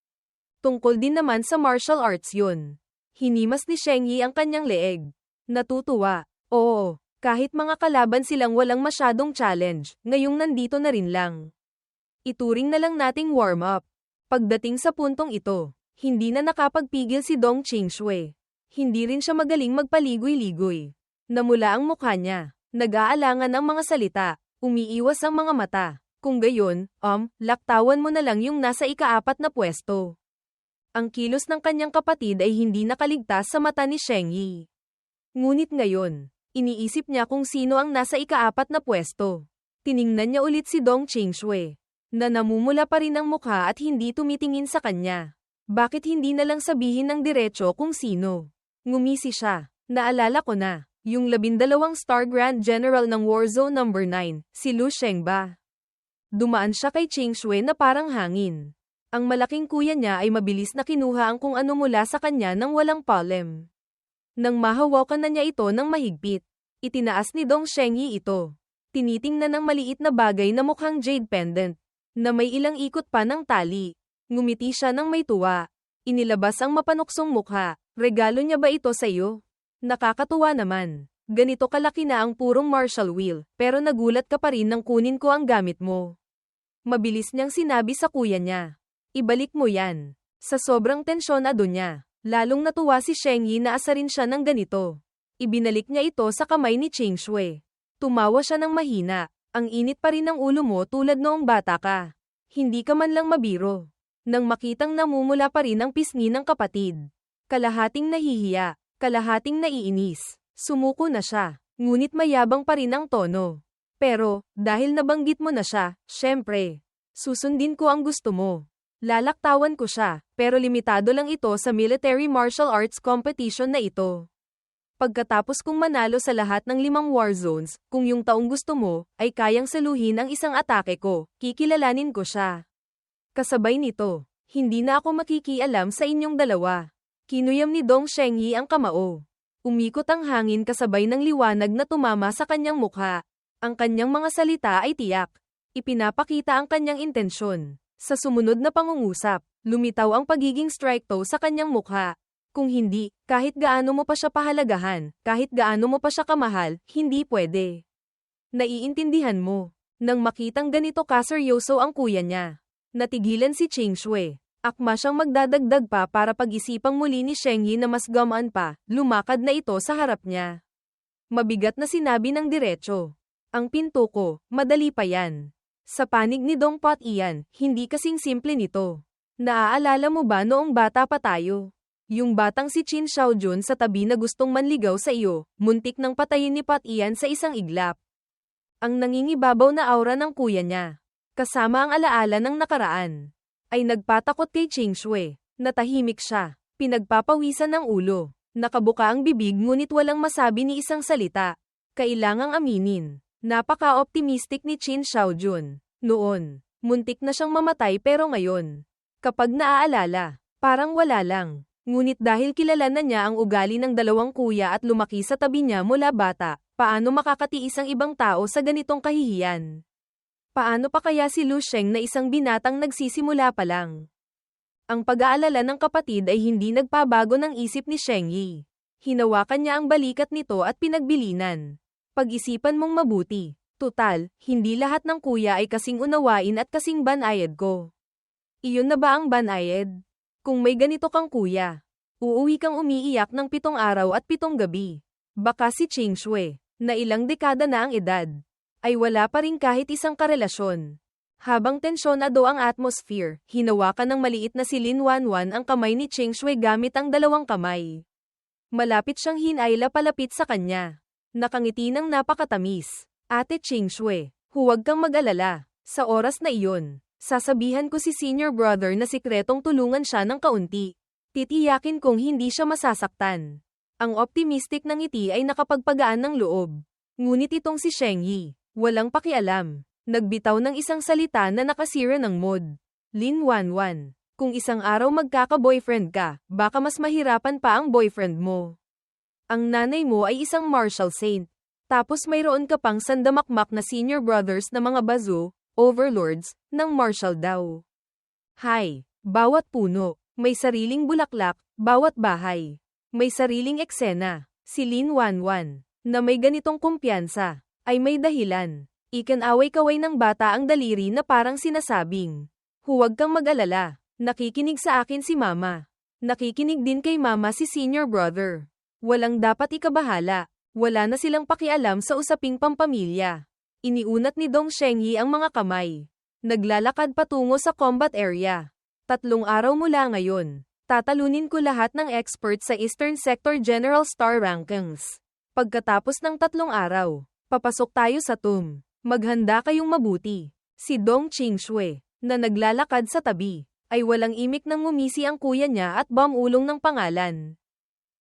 S1: Tungkol din naman sa martial arts yun. Hinimas ni Shengyi ang kanyang leeg. Natutuwa. Oo, kahit mga kalaban silang walang masyadong challenge, ngayong nandito na rin lang. Ituring na lang nating warm-up. Pagdating sa puntong ito, hindi na nakapagpigil si Dong Ching Shui. Hindi rin siya magaling magpaligoy-ligoy. Namula ang mukha niya, nag-aalangan ang mga salita, umiiwas ang mga mata. Kung gayon, laktawan mo na lang yung nasa ika-4 na pwesto. Ang kilos ng kanyang kapatid ay hindi nakaligtas sa mata ni Shengyi. Ngunit ngayon, iniisip niya kung sino ang nasa ika-4 na pwesto. Tiningnan niya ulit si Dong Ching Shui, na namumula pa rin ang mukha at hindi tumitingin sa kanya. Bakit hindi na lang sabihin ng diretso kung sino? Ngumisi siya. Naalala ko na. Yung 12-star Grand General ng Warzone No. 9, si Lu Sheng ba? Dumaan siya kay Ching Shui na parang hangin. Ang malaking kuya niya ay mabilis na kinuha ang kung ano mula sa kanya nang walang palem. Nang mahawakan na niya ito ng mahigpit, itinaas ni Dong Shengyi ito. Tinitingnan ng maliit na bagay na mukhang jade pendant, na may ilang ikot pa ng tali. Ngumiti siya ng may tuwa. Inilabas ang mapanuksong mukha. Regalo niya ba ito sa iyo? Nakakatuwa naman. Ganito kalaki na ang purong Marshall wheel, pero nagulat ka pa rin nang kunin ko ang gamit mo. Mabilis niyang sinabi sa kuya niya. Ibalik mo yan. Sa sobrang tensyonado niya, lalong natuwa si Shengyi na asarin siya ng ganito. Ibinalik niya ito sa kamay ni Ching Shui. Tumawa siya ng mahina. Ang init pa rin ng ulo mo tulad noong bata ka. Hindi ka man lang mabiro. Nang makitang namumula pa rin ang pisngi ng kapatid. Kalahating nahihiya, kalahating naiinis. Sumuko na siya, ngunit mayabang pa rin ang tono. Pero, dahil nabanggit mo na siya, syempre, susundin ko ang gusto mo. Lalaktawan ko siya, pero limitado lang ito sa military martial arts competition na ito. Pagkatapos kong manalo sa lahat ng 5 war zones, kung yung taong gusto mo, ay kayang saluhin ang isang atake ko, kikilalanin ko siya. Kasabay nito, hindi na ako makikialam sa inyong dalawa. Kinuyam ni Dong Shengyi ang kamao. Umikot ang hangin kasabay ng liwanag na tumama sa kanyang mukha. Ang kanyang mga salita ay tiyak. Ipinapakita ang kanyang intensyon. Sa sumunod na pangungusap, lumitaw ang pagiging strike toe sa kanyang mukha. Kung hindi, kahit gaano mo pa siya pahalagahan, kahit gaano mo pa siya kamahal, hindi pwede. Naiintindihan mo. Nang makitang ganito kaseryoso ang kuya niya, natigilan si Ching Shui. Akma siyang magdadagdag pa para pag-isipang muli ni Shengyi na mas gamaan pa, lumakad na ito sa harap niya. Mabigat na sinabi ng diretso. Ang pinto ko, madali pa yan. Sa panig ni Dong Pot iyan, hindi kasing simple nito. Naaalala mo ba noong bata pa tayo? Yung batang si Qin Xiaojun sa tabi na gustong manligaw sa iyo, muntik nang patayin ni Pot iyan sa isang iglap. Ang nangingibabaw na aura ng kuya niya, kasama ang alaala ng nakaraan, ay nagpatakot kay Ching Shui. Natahimik siya, pinagpapawisan ng ulo, nakabuka ang bibig ngunit walang masabi ni isang salita. Kailangang aminin, napaka-optimistic ni Qin Xiaojun. Noon, muntik na siyang mamatay pero ngayon, kapag naaalala, parang wala lang. Ngunit dahil kilala na niya ang ugali ng dalawang kuya at lumaki sa tabi niya mula bata, paano makakatiis ang ibang tao sa ganitong kahihiyan? Paano pa kaya si Lu Sheng na isang binatang nagsisimula pa lang? Ang pag-aalala ng kapatid ay hindi nagpabago ng isip ni Shengyi. Hinawakan niya ang balikat nito at pinagbilinan. Pag-isipan mong mabuti. Tutal, hindi lahat ng kuya ay kasing unawain at kasing banayad ko. Iyon na ba ang banayad? Kung may ganito kang kuya, uuwi kang umiiyak ng 7 araw at 7 gabi. Baka si Ching Shui, na ilang dekada na ang edad, ay wala pa rin kahit isang karelasyon. Habang tensyonado ang atmosphere, hinawakan ng maliit na si Lin Wanwan ang kamay ni Ching Shui gamit ang 2 kamay. Malapit siyang hinayla palapit sa kanya. Nakangiti ng napakatamis. Ate Ching Shui, huwag kang mag-alala. Sa oras na iyon, sasabihan ko si senior brother na sikretong tulungan siya ng kaunti. Titiyakin kong hindi siya masasaktan. Ang optimistic ng ngiti ay nakapagpagaan ng loob. Ngunit itong si Shengyi, walang pakialam. Nagbitaw ng isang salita na nakasira ng mood. Lin Wanwan, kung isang araw magkaka-boyfriend ka, baka mas mahirapan pa ang boyfriend mo. Ang nanay mo ay isang martial saint. Tapos mayroon ka pang sandamakmak na senior brothers na mga bazo, overlords, ng martial daw. Hay, bawat puno, may sariling bulaklak, bawat bahay, may sariling eksena. Si Lin Wanwan, na may ganitong kumpiyansa, ay may dahilan. Ikan-away-kaway ng bata ang daliri na parang sinasabing, huwag kang mag-alala, nakikinig sa akin si mama. Nakikinig din kay mama si senior brother. Walang dapat ikabahala, wala na silang pakialam sa usaping pampamilya. Iniunat ni Dong Shengyi ang mga kamay. Naglalakad patungo sa combat area. 3 araw mula ngayon, tatalunin ko lahat ng experts sa Eastern Sector General Star Rankings. Pagkatapos ng 3 araw, papasok tayo sa tomb. Maghanda kayong mabuti. Si Dong Ching Shui, na naglalakad sa tabi, ay walang imik nang ngumisi ang kuya niya at bumulong ng pangalan.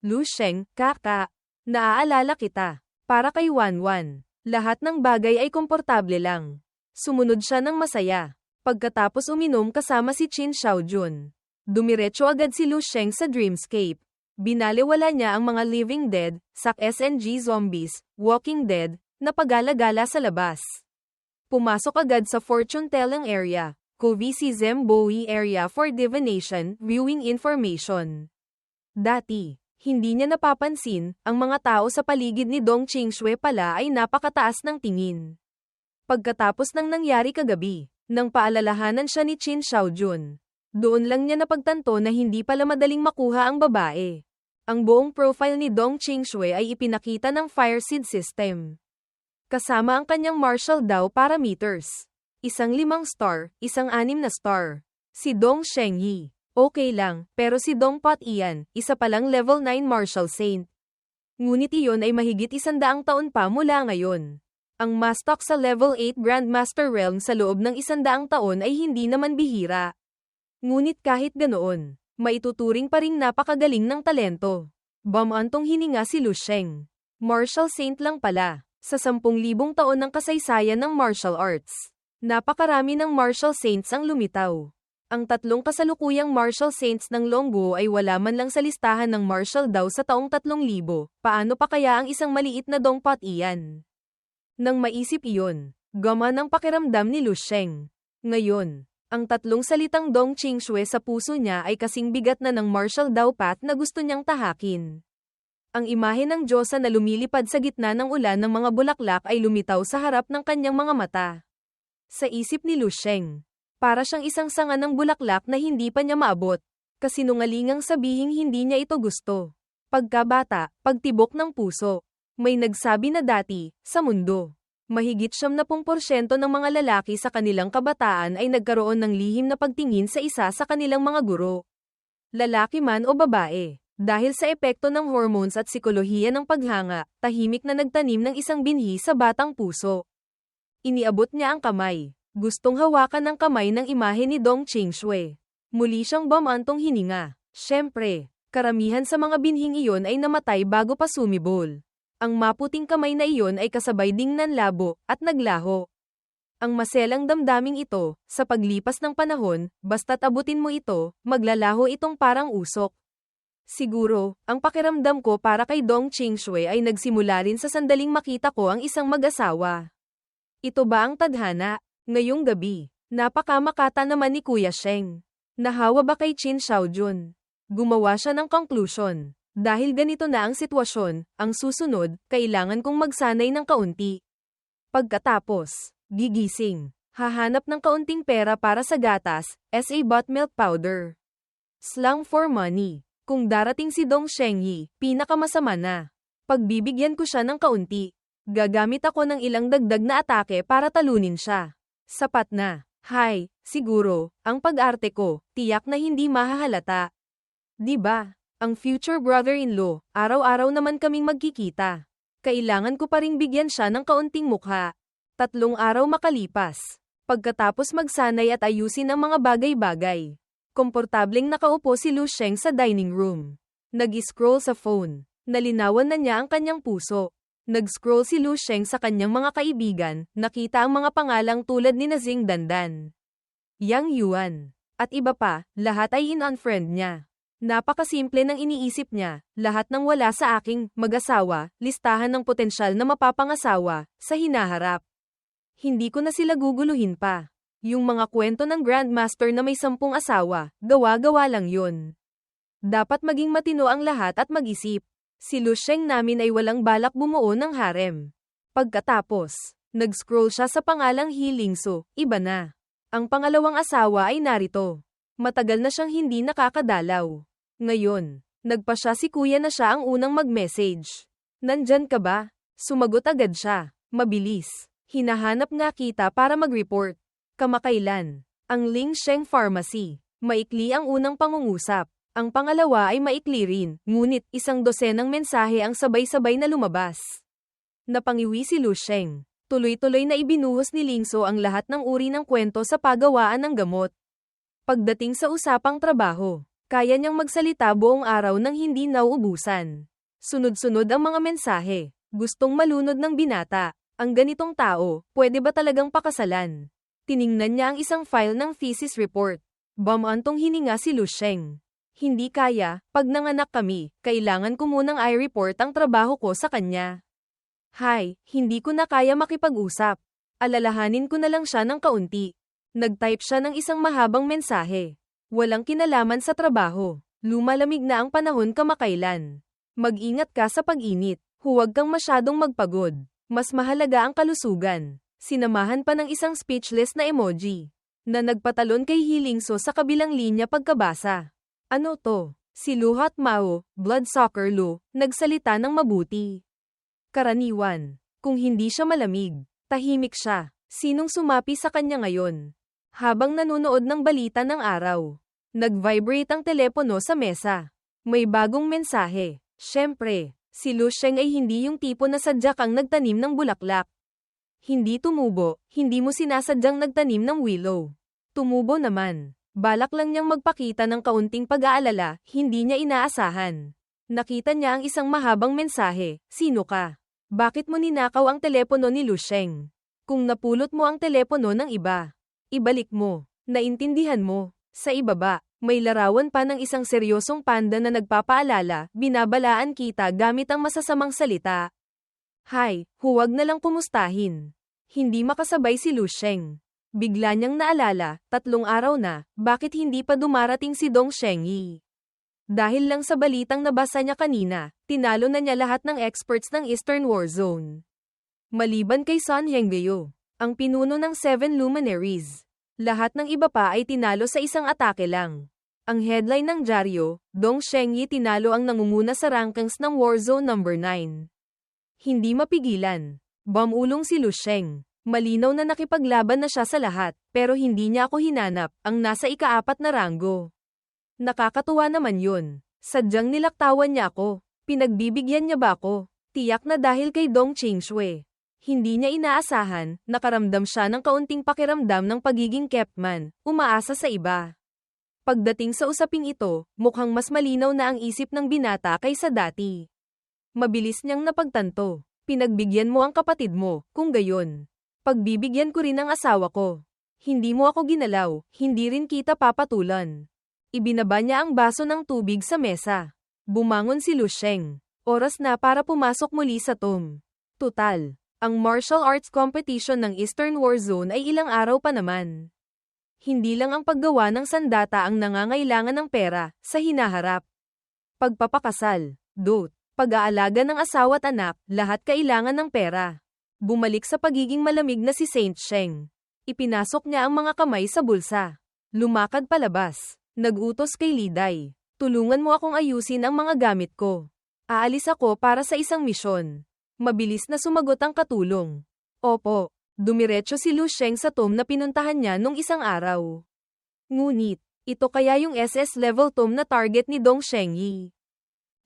S1: Lu Sheng, kaka. Naaalala kita. Para kay Wanwan. Lahat ng bagay ay komportable lang. Sumunod siya ng masaya. Pagkatapos uminom kasama si Qin Xiaojun. Dumiretso agad si Lu Sheng sa Dreamscape. Binaliwala niya ang mga living dead, SNG zombies, walking dead, na pagala-gala sa labas. Pumasok agad sa fortune-telling area, Kovisi Zembowi area for divination, viewing information. Dati, hindi niya napapansin, ang mga tao sa paligid ni Dong Qingshui pala ay napakataas ng tingin. Pagkatapos ng nangyari kagabi, nang paalalahanan siya ni Qin Xiaojun, doon lang niya napagtanto na hindi pala madaling makuha ang babae. Ang buong profile ni Dong Qingshui ay ipinakita ng Fireseed system. Kasama ang kanyang martial Dao parameters. Isang 5 star, isang 6 na star. Si Dong Shengyi, okay lang, pero si Dong Pat Ian, isa palang level 9 martial saint. Ngunit iyon ay mahigit 100 taon pa mula ngayon. Ang Mastok sa level 8 Grandmaster Realm sa loob ng 100 taon ay hindi naman bihira. Ngunit kahit ganoon, maituturing pa ring napakagaling ng talento. Bumantong hininga si Lu Sheng. Martial saint lang pala, sa 10,000 taon ng kasaysayan ng martial arts. Napakarami ng martial saints ang lumitaw. Ang 3 kasalukuyang martial saints ng Longguo ay wala man lang sa listahan ng martial Dao sa taong 3,000, paano pa kaya ang isang maliit na Dong Pat Ian? Nang maisip iyon, gumana ang pakiramdam ni Lu Sheng. Ngayon, ang 3 salitang Dong Qingshui sa puso niya ay kasing bigat na ng martial Dao path na gusto niyang tahakin. Ang imahe ng Diyosa na lumilipad sa gitna ng ulan ng mga bulaklak ay lumitaw sa harap ng kanyang mga mata. Sa isip ni Lu Sheng, para siyang isang sanga ng bulaklak na hindi pa niya maabot. Kasinungalingang sabihing hindi niya ito gusto. Pagkabata, pagtibok ng puso. May nagsabi na dati, sa mundo, mahigit 70% ng mga lalaki sa kanilang kabataan ay nagkaroon ng lihim na pagtingin sa isa sa kanilang mga guro. Lalaki man o babae, dahil sa epekto ng hormones at psikolohiya ng paghanga, tahimik na nagtanim ng isang binhi sa batang puso. Iniabot niya ang kamay. Gustong hawakan ng kamay ng imahe ni Dong Qingshui. Muli siyang bumantong hininga. Siyempre, karamihan sa mga binhing iyon ay namatay bago pa sumibol. Ang maputing kamay na iyon ay kasabay ding nanlabo at naglaho. Ang maselang damdaming ito, sa paglipas ng panahon, basta't abutin mo ito, maglalaho itong parang usok. Siguro, ang pakiramdam ko para kay Dong Qingshui ay nagsimula rin sa sandaling makita ko ang isang mag-asawa. Ito ba ang tadhana? Ngayong gabi, napakamakata naman ni Kuya Sheng. Nahawa ba kay Qin Xiaojun? Gumawa siya ng conclusion. Dahil ganito na ang sitwasyon, ang susunod, kailangan kong magsanay ng kaunti. Pagkatapos, gigising, hahanap ng kaunting pera para sa gatas, sa buttermilk powder. Slang for money. Kung darating si Dong Shengyi, pinakamasama na. Pagbibigyan ko siya ng kaunti. Gagamit ako ng ilang dagdag na atake para talunin siya. Sapat na. Hay, siguro, ang pag-arte ko, tiyak na hindi mahahalata. Diba? Ang future brother-in-law, araw-araw naman kaming magkikita. Kailangan ko pa ring bigyan siya ng kaunting mukha. 3 araw makalipas. Pagkatapos magsanay at ayusin ang mga bagay-bagay. Komportableng nakaupo si Lu Sheng sa dining room. Nag-scroll sa phone. Nalinawan na niya ang kanyang puso. Nag-scroll si Lu Sheng sa kanyang mga kaibigan, nakita ang mga pangalang tulad ni Nazing Dandan, Yang Yuan, at iba pa, lahat ay in-unfriend niya. Napakasimple ng iniisip niya, lahat ng wala sa aking mag-asawa, listahan ng potensyal na mapapangasawa, sa hinaharap. Hindi ko na sila guguluhin pa. Yung mga kwento ng Grandmaster na may 10 asawa, gawa-gawa lang yun. Dapat maging matino ang lahat at mag-isip. Si Lu Sheng namin ay walang balak bumuo ng harem. Pagkatapos, nag-scroll siya sa pangalang Hilingso, iba na. Ang pangalawang asawa ay narito. Matagal na siyang hindi nakakadalaw. Ngayon, nagpa siya si kuya na siya ang unang mag-message. Nandyan ka ba? Sumagot agad siya. Mabilis. Hinahanap nga kita para mag-report. Kamakailan. Ang Ling Sheng Pharmacy. Maikli ang unang pangungusap. Ang pangalawa ay maikli rin, ngunit 12 mensahe ang sabay-sabay na lumabas. Napangiwi si Lu Sheng. Tuloy-tuloy na ibinuhos ni Lingso ang lahat ng uri ng kwento sa paggawaan ng gamot. Pagdating sa usapang trabaho, kaya niyang magsalita buong araw nang hindi nauubusan. Sunod-sunod ang mga mensahe. Gustong malunod ng binata. Ang ganitong tao, pwede ba talagang pakasalan? Tiningnan niya ang isang file ng thesis report. Bumantong hininga si Lu Sheng. Hindi kaya, pag nanganak kami, kailangan ko munang i-report ang trabaho ko sa kanya. Hay, hindi ko na kaya makipag-usap. Alalahanin ko na lang siya ng kaunti. Nag-type siya ng isang mahabang mensahe. Walang kinalaman sa trabaho. Lumalamig na ang panahon kamakailan. Mag-ingat ka sa pag-init. Huwag kang masyadong magpagod. Mas mahalaga ang kalusugan. Sinamahan pa ng isang speechless na emoji. Na nagpatalon kay Hilingso sa kabilang linya pagkabasa. Ano to? Si Luhat Mao, Blood Soccer Lu, nagsalita ng mabuti. Karaniwan. Kung hindi siya malamig, tahimik siya. Sinong sumapi sa kanya ngayon? Habang nanonood ng balita ng araw, nag-vibrate ang telepono sa mesa. May bagong mensahe. Siyempre, si Lu Sheng ay hindi yung tipo na sadya kang nagtanim ng bulaklak. Hindi tumubo, hindi mo sinasadyang nagtanim ng willow. Tumubo naman. Balak lang niyang magpakita ng kaunting pag-aalala, hindi niya inaasahan. Nakita niya ang isang mahabang mensahe, sino ka? Bakit mo ninakaw ang telepono ni Lu Sheng? Kung napulot mo ang telepono ng iba, ibalik mo. Naintindihan mo. Sa ibaba, may larawan pa ng isang seryosong panda na nagpapaalala, binabalaan kita gamit ang masasamang salita. Hay, huwag na lang kumustahin. Hindi makasabay si Lu Sheng. Bigla niyang naalala, 3 araw na, bakit hindi pa dumarating si Dong Shengyi? Dahil lang sa balitang nabasa niya kanina, tinalo na niya lahat ng experts ng Eastern War Zone. Maliban kay Sun Hengbeo, ang pinuno ng 7 luminaries. Lahat ng iba pa ay tinalo sa isang atake lang. Ang headline ng dyaryo, Dong Shengyi tinalo ang nangunguna sa rankings ng Warzone No. 9. Hindi mapigilan. Bumulong si Lu Sheng. Malinaw na nakipaglaban na siya sa lahat, pero hindi niya ako hinanap, ang nasa ika-4 na ranggo. Nakakatuwa naman yun. Sadyang nilaktawan niya ako. Pinagbibigyan niya ba ako? Tiyak na dahil kay Dong Qingshui. Hindi niya inaasahan, nakaramdam siya ng kaunting pakiramdam ng pagiging kept-man, umaasa sa iba. Pagdating sa usaping ito, mukhang mas malinaw na ang isip ng binata kaysa dati. Mabilis niyang napagtanto. Pinagbigyan mo ang kapatid mo, kung gayon. Pagbibigyan ko rin ang asawa ko. Hindi mo ako ginalaw, hindi rin kita papatulan. Ibinaba niya ang baso ng tubig sa mesa. Bumangon si Lu Sheng. Oras na para pumasok muli sa tomb. Tutal, ang martial arts competition ng Eastern War Zone ay ilang araw pa naman. Hindi lang ang paggawa ng sandata ang nangangailangan ng pera, sa hinaharap. Pagpapakasal, pag-aalaga ng asawa at anak, lahat kailangan ng pera. Bumalik sa pagiging malamig na si Saint Sheng. Ipinasok niya ang mga kamay sa bulsa. Lumakad palabas. Nag-utos kay Liday. Tulungan mo akong ayusin ang mga gamit ko. Aalis ako para sa isang misyon. Mabilis na sumagot ang katulong. Opo. Dumiretso si Lu Sheng sa tomb na pinuntahan niya nung isang araw. Ngunit, ito kaya yung SS level tomb na target ni Dong Shengyi.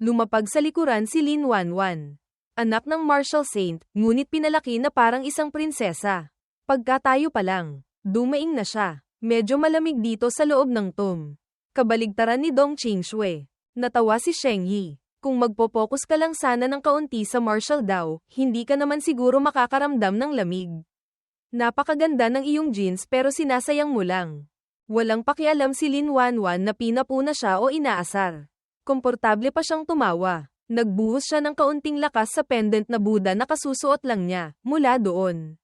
S1: Lumapag sa likuran si Lin Wanwan. Anak ng martial saint, ngunit pinalaki na parang isang prinsesa. Pagkatayo pa lang, dumaing na siya. Medyo malamig dito sa loob ng tomb. Kabaligtaran ni Dong Qingshui. Natawa si Shengyi. Kung magpo-focus ka lang sana ng kaunti sa martial daw, hindi ka naman siguro makakaramdam ng lamig. Napakaganda ng iyong jeans pero sinasayang mo lang. Walang pakialam si Lin Wanwan na pinapuna siya o inaasar. Komportable pa siyang tumawa. Nagbuhos siya ng kaunting lakas sa pendant na Buddha na kasusuot lang niya, mula doon.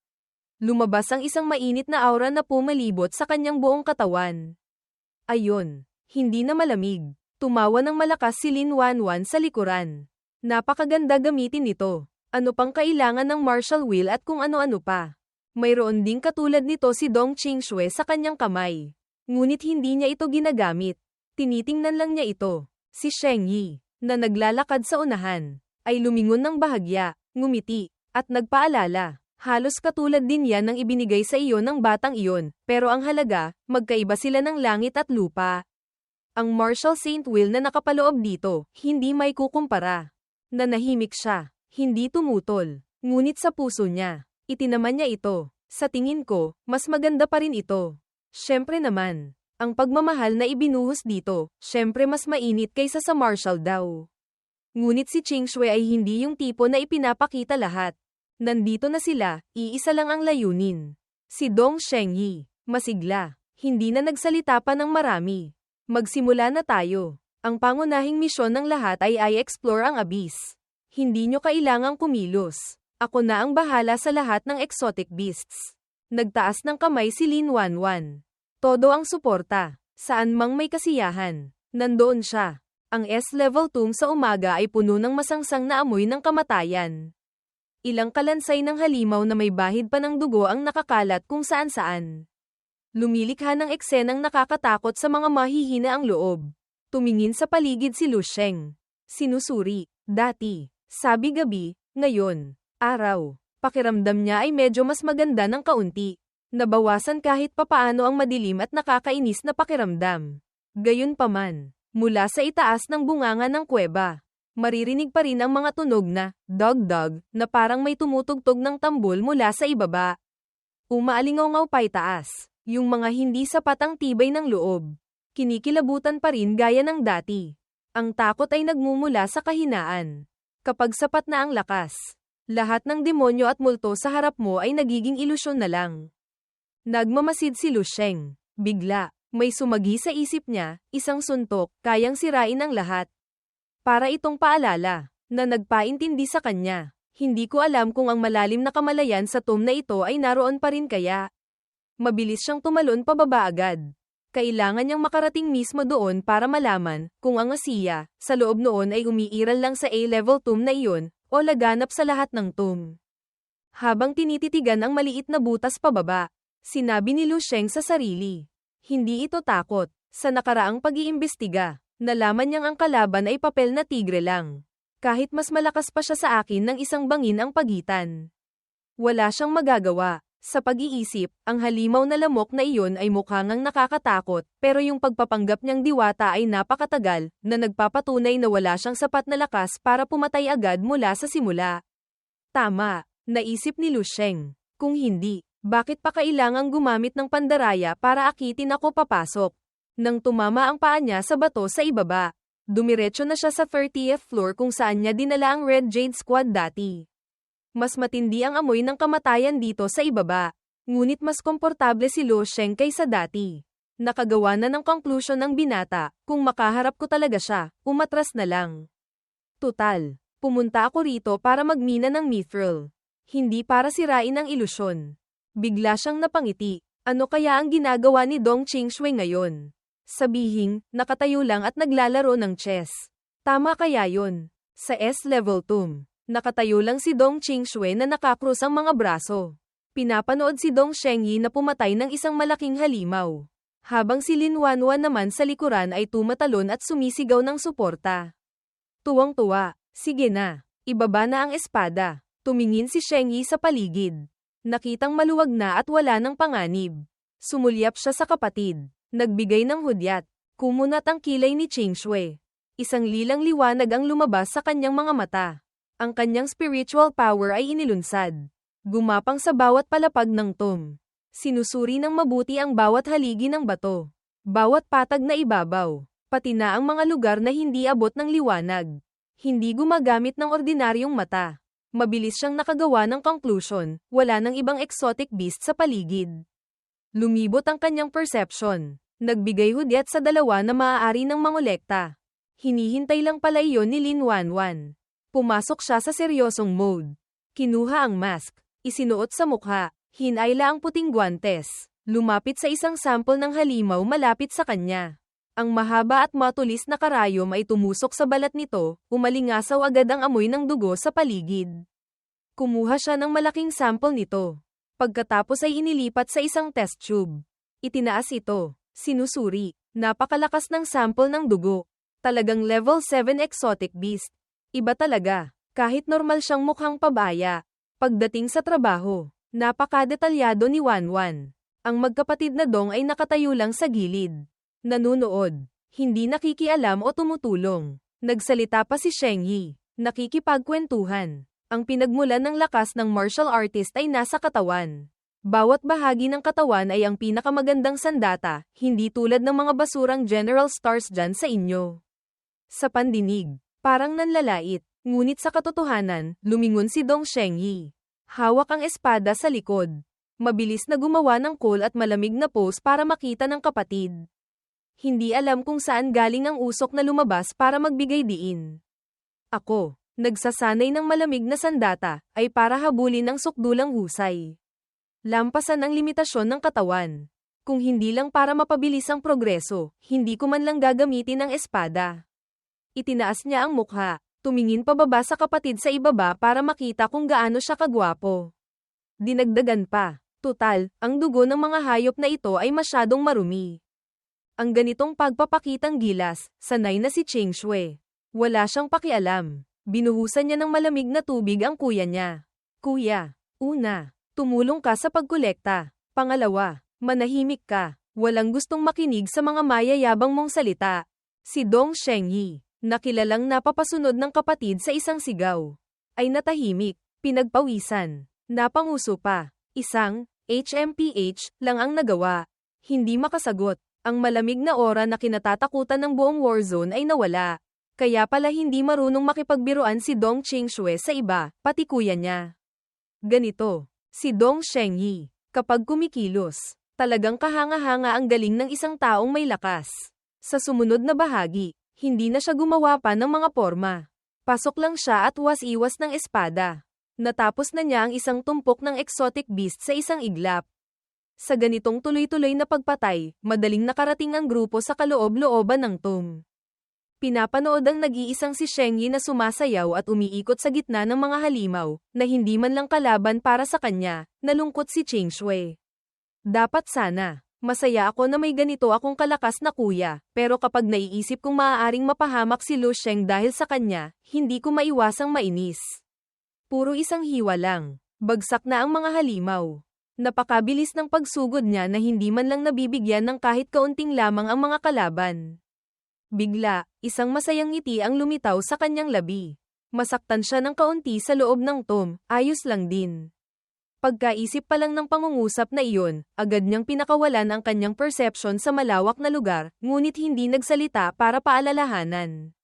S1: Lumabas ang isang mainit na aura na pumalibot sa kanyang buong katawan. Ayon, hindi na malamig. Tumawa ng malakas si Lin Wanwan sa likuran. Napakaganda gamitin ito. Ano pang kailangan ng martial will at kung ano-ano pa. Mayroon ding katulad nito si Dong Qingshui sa kanyang kamay. Ngunit hindi niya ito ginagamit. Tinitingnan lang niya ito. Si Shengyi, na naglalakad sa unahan, ay lumingon ng bahagya, ngumiti, at nagpaalala. Halos katulad din yan ng ibinigay sa iyo ng batang iyon, pero ang halaga, magkaiba sila ng langit at lupa. Ang martial saint will na nakapaloob dito, hindi may kukumpara. Nanahimik siya, hindi tumutol, ngunit sa puso niya, itinaman niya ito. Sa tingin ko, mas maganda pa rin ito. Siyempre naman, ang pagmamahal na ibinuhos dito, siyempre mas mainit kaysa sa martial daw. Ngunit si Qingshui ay hindi yung tipo na ipinapakita lahat. Nandito na sila, iisa lang ang layunin. Si Dong Shengyi, masigla, hindi na nagsalita pa ng marami. Magsimula na tayo. Ang pangunahing misyon ng lahat ay i-explore ang abyss. Hindi nyo kailangang kumilos. Ako na ang bahala sa lahat ng exotic beasts. Nagtaas ng kamay si Lin Wanwan. Todo ang suporta. Saan mang may kasiyahan. Nandoon siya. Ang S-level tomb sa umaga ay puno ng masangsang na amoy ng kamatayan. Ilang kalansay ng halimaw na may bahid pa ng dugo ang nakakalat kung saan-saan. Lumilikha ng eksenang nakakatakot sa mga mahihina ang loob. Tumingin sa paligid si Lu Sheng. Sinusuri. Dati. Sabi gabi. Ngayon. Araw. Pakiramdam niya ay medyo mas maganda ng kaunti. Nabawasan kahit papaano ang madilim at nakakainis na pakiramdam. Gayunpaman. Mula sa itaas ng bunganga ng kuweba. Maririnig pa rin ang mga tunog na, dog-dog, na parang may tumutugtog ng tambol mula sa ibaba. Umaalingaw-ngaw pa itaas, yung mga hindi sapat ang tibay ng loob. Kinikilabutan pa rin gaya ng dati. Ang takot ay nagmumula sa kahinaan. Kapag sapat na ang lakas, lahat ng demonyo at multo sa harap mo ay nagiging ilusyon na lang. Nagmamasid si Lu Sheng. Bigla, may sumagi sa isip niya, isang suntok, kayang sirain ang lahat. Para itong paalala, na nagpaintindi sa kanya. Hindi ko alam kung ang malalim na kamalayan sa tomb na ito ay naroon pa rin kaya. Mabilis siyang tumalon pababa agad. Kailangan niyang makarating mismo doon para malaman kung ang Asiya, sa loob noon ay umiiral lang sa A-level tomb na iyon, o laganap sa lahat ng tomb. Habang tinititigan ang maliit na butas pababa, sinabi ni Lu Sheng sa sarili. Hindi ito takot. Sa nakaraang pag-iimbestiga, nalaman niyang ang kalaban ay papel na tigre lang. Kahit mas malakas pa siya sa akin ng isang bangin ang pagitan. Wala siyang magagawa. Sa pag-iisip, ang halimaw na lamok na iyon ay mukhangang nakakatakot, pero yung pagpapanggap niyang diwata ay napakatagal, na nagpapatunay na wala siyang sapat na lakas para pumatay agad mula sa simula. Tama, naisip ni Lu Sheng. Kung hindi, bakit pa kailangang gumamit ng pandaraya para akitin ako papasok? Nang tumama ang paa niya sa bato sa ibaba, dumiretso na siya sa 30th floor kung saan niya dinala ang Red Jade Squad dati. Mas matindi ang amoy ng kamatayan dito sa ibaba, ngunit mas komportable si Lu Sheng kaysa dati. Nakagawa na ng conclusion ng binata, kung makaharap ko talaga siya, umatras na lang. Tutal, pumunta ako rito para magmina ng mithril. Hindi para sirain ang ilusyon. Bigla siyang napangiti. Ano kaya ang ginagawa ni Dong Qingshui ngayon? Sabihing, nakatayo lang at naglalaro ng chess. Tama kaya yon? Sa S-level tomb, nakatayo lang si Dong Qingshui na nakakrus ang mga braso. Pinapanood si Dong Shengyi na pumatay ng isang malaking halimaw. Habang si Lin Wanwan naman sa likuran ay tumatalon at sumisigaw ng suporta. Tuwang-tuwa, sige na, ibaba na ang espada. Tumingin si Shengyi sa paligid. Nakitang maluwag na at wala ng panganib. Sumulyap siya sa kapatid. Nagbigay ng hudyat. Kumunat ang kilay ni Qingshui. Isang lilang liwanag ang lumabas sa kanyang mga mata. Ang kanyang spiritual power ay inilunsad. Gumapang sa bawat palapag ng tomb. Sinusuri ng mabuti ang bawat haligi ng bato. Bawat patag na ibabaw. Pati na ang mga lugar na hindi abot ng liwanag. Hindi gumagamit ng ordinaryong mata. Mabilis siyang nakagawa ng conclusion, wala nang ibang exotic beast sa paligid. Lumibot ang kanyang perception. Nagbigay hudyat sa dalawa na maaari ng mangolekta. Hinihintay lang pala iyon ni Lin Wanwan. Pumasok siya sa seryosong mode. Kinuha ang mask. Isinuot sa mukha. Hinayla ang puting guantes. Lumapit sa isang sample ng halimaw malapit sa kanya. Ang mahaba at matulis na karayom ay tumusok sa balat nito, umalingasaw agad ang amoy ng dugo sa paligid. Kumuha siya ng malaking sample nito. Pagkatapos ay inilipat sa isang test tube. Itinaas ito. Sinusuri. Napakalakas ng sample ng dugo. Talagang level 7 exotic beast. Iba talaga. Kahit normal siyang mukhang pabaya. Pagdating sa trabaho, napakadetalyado ni Wanwan. Ang magkapatid na Dong ay nakatayo lang sa gilid. Nanunood. Hindi nakikialam o tumutulong. Nagsalita pa si Shengyi. Nakikipagkwentuhan. Ang pinagmulan ng lakas ng martial artist ay nasa katawan. Bawat bahagi ng katawan ay ang pinakamagandang sandata, hindi tulad ng mga basurang general stars dyan sa inyo. Sa pandinig, Parang nanlalait, ngunit sa katotohanan, lumingon si Dong Shengyi. Hawak ang espada sa likod. Mabilis na gumawa ng cool at malamig na pose para makita ng kapatid. Hindi alam kung saan galing ang usok na lumabas para magbigay diin. Ako, nagsasanay ng malamig na sandata, ay para habulin ang sukdulang husay. Lampasan ang limitasyon ng katawan. Kung hindi lang para mapabilis ang progreso, hindi ko man lang gagamitin ang espada. Itinaas niya ang mukha, tumingin pababa sa kapatid sa ibaba para makita kung gaano siya kagwapo. Dinagdagan pa, tutal, ang dugo ng mga hayop na ito ay masyadong marumi. Ang ganitong pagpapakitang gilas, sanay na si Cheng Shui. Wala siyang pakialam. Binuhusan niya ng malamig na tubig ang kuya niya. Kuya, una, tumulong ka sa pagkolekta. Pangalawa, manahimik ka. Walang gustong makinig sa mga mayayabang mong salita. Si Dong Shengyi, na kilalang napapasunod ng kapatid sa isang sigaw, ay natahimik, pinagpawisan, napanguso pa. Isang HMPH lang ang nagawa. Hindi makasagot. Ang malamig na aura na kinatatakutan ng buong warzone ay nawala. Kaya pala hindi marunong makipagbiruan si Dong Qingshui sa iba, pati kuya niya. Ganito, si Dong Shengyi, kapag kumikilos, talagang kahanga-hanga ang galing ng isang taong may lakas. Sa sumunod na bahagi, hindi na siya gumawa pa ng mga porma. Pasok lang siya at was-iwas ng espada. Natapos na niya ang isang tumpok ng exotic beast sa isang iglap. Sa ganitong tuloy-tuloy na pagpatay, madaling nakarating ang grupo sa kaloob-looban ng tomb. Pinapanood ang nag-iisang si Shengyi na sumasayaw at umiikot sa gitna ng mga halimaw, na hindi man lang kalaban para sa kanya, nalungkot si Cheng Shui. Dapat sana, masaya ako na may ganito akong kalakas na kuya, pero kapag naiisip kong maaaring mapahamak si Lu Sheng dahil sa kanya, hindi ko maiwasang mainis. Puro isang hiwa lang, bagsak na ang mga halimaw. Napakabilis ng pagsugod niya na hindi man lang nabibigyan ng kahit kaunting lamang ang mga kalaban. Bigla, isang masayang ngiti ang lumitaw sa kanyang labi. Masaktan siya ng kaunti sa loob ng tomb, ayos lang din. Pagkaisip pa lang ng pangungusap na iyon, agad niyang pinakawalan ang kanyang perception sa malawak na lugar, ngunit hindi nagsalita para paalalahanan.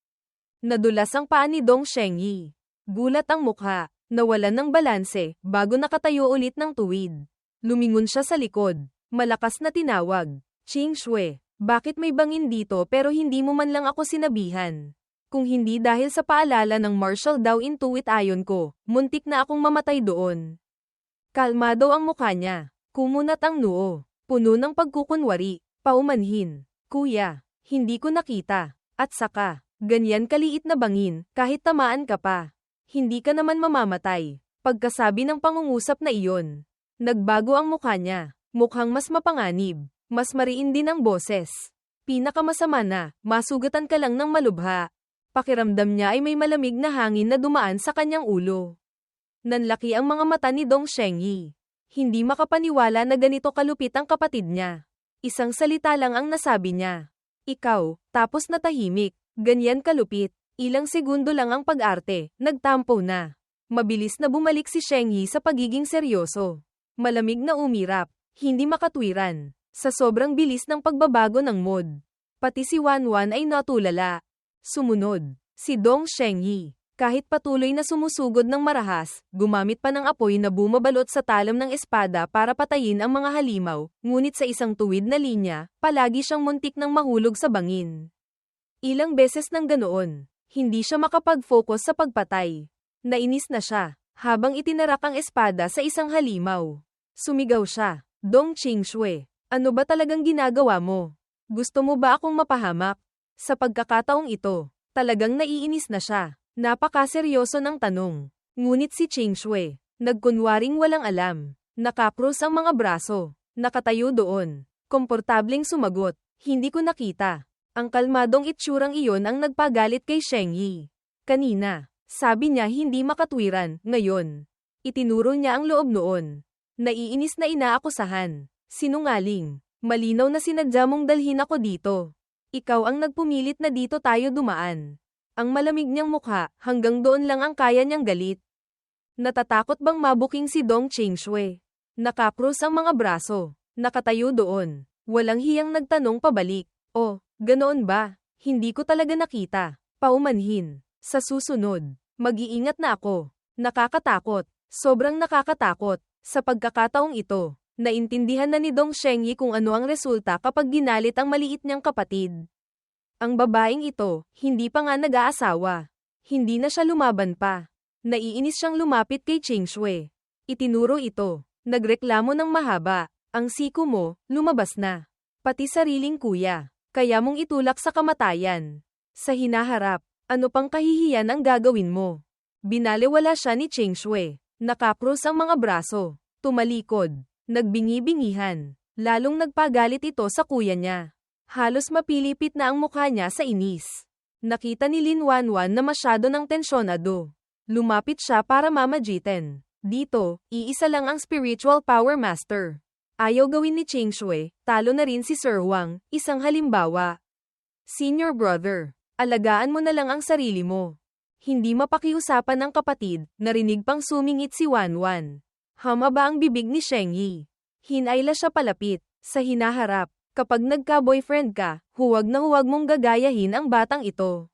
S1: Nadulas ang paa ni Dong Shengyi. Gulat ang mukha, nawalan ng balanse, bago nakatayo ulit ng tuwid. Lumingon siya sa likod. Malakas na tinawag. Cheng Shui, bakit may bangin dito pero hindi mo man lang ako sinabihan? Kung hindi dahil sa paalala ng martial daw intuit ayon ko, muntik na akong mamatay doon. Kalmado ang mukha niya. Kumunat ang noo. Puno ng pagkukunwari. Paumanhin. Kuya, hindi ko nakita. At saka, ganyan kaliit na bangin, kahit tamaan ka pa. Hindi ka naman mamamatay. Pagkasabi ng pangungusap na iyon, nagbago ang mukha niya. Mukhang mas mapanganib. Mas mariin din ang boses. Pinakamasama na, masugatan ka lang ng malubha. Pakiramdam niya ay may malamig na hangin na dumaan sa kanyang ulo. Nanlaki ang mga mata ni Dong Shengyi. Hindi makapaniwala na ganito kalupit ang kapatid niya. Isang salita lang ang nasabi niya. Ikaw, tapos natahimik. Ganyan kalupit. Ilang segundo lang ang pag-arte, nagtampo na. Mabilis na bumalik si Shengyi sa pagiging seryoso. Malamig na umirap, hindi makatwiran, sa sobrang bilis ng pagbabago ng mood. Pati si Wanwan ay natulala. Sumunod, si Dong Shengyi, kahit patuloy na sumusugod ng marahas, gumamit pa ng apoy na bumabalot sa talam ng espada para patayin ang mga halimaw, ngunit sa isang tuwid na linya, palagi siyang muntik ng mahulog sa bangin. Ilang beses nang ganoon, hindi siya makapag-focus sa pagpatay. Nainis na siya, habang itinarak ang espada sa isang halimaw. Sumigaw siya, Dong Qingshui, ano ba talagang ginagawa mo? Gusto mo ba akong mapahamak? Sa pagkakataong ito, talagang naiinis na siya. Napakaseryoso ng tanong. Ngunit si Qingshui, nagkunwaring walang alam. Nakakrus ang mga braso. Nakatayo doon. Komportableng sumagot, hindi ko nakita. Ang kalmadong itsurang iyon ang nagpagalit kay Shengyi. Kanina, sabi niya hindi makatwiran, ngayon. Itinuro niya ang loob noon. Naiinis na inaakusahan. Sinungaling. Malinaw na sinadya mong dalhin ako dito. Ikaw ang nagpumilit na dito tayo dumaan. Ang malamig niyang mukha, hanggang doon lang ang kaya niyang galit. Natatakot bang mabuking si Dong Qingshui? Nakakrus ang mga braso. Nakatayo doon. Walang hiyang nagtanong pabalik. Oh, ganoon ba? Hindi ko talaga nakita. Paumanhin. Sa susunod, mag-iingat na ako. Nakakatakot. Sobrang nakakatakot. Sa pagkakataong ito, naintindihan na ni Dong Shengyi kung ano ang resulta kapag ginalit ang maliit niyang kapatid. Ang babaeng ito, hindi pa nga nag-aasawa. Hindi na siya lumaban pa. Naiinis siyang lumapit kay Ching Shui. Itinuro ito. Nagreklamo ng mahaba. Ang siko mo, lumabas na. Pati sariling kuya. Kaya mong itulak sa kamatayan. Sa hinaharap, ano pang kahihiyan ang gagawin mo? Binaliwala siya ni Ching Shui. Nakakrus ang mga braso. Tumalikod. Nagbingi-bingihan. Lalong nagpagalit ito sa kuya niya. Halos mapilipit na ang mukha niya sa inis. Nakita ni Lin Wanwan na masyado ng tensyonado. Lumapit siya para mamagitan. Dito, iisa lang ang spiritual power master. Ayaw gawin ni Ching Shui, talo na rin si Sir Wang, isang halimbawa. Senior brother, alagaan mo na lang ang sarili mo. Hindi mapakiusapan ng kapatid, narinig pang sumingit si Wanwan. Hamaba ang bibig ni Shengyi. Hinayla siya palapit, sa hinaharap. Kapag nagka-boyfriend ka, huwag na huwag mong gagayahin ang batang ito.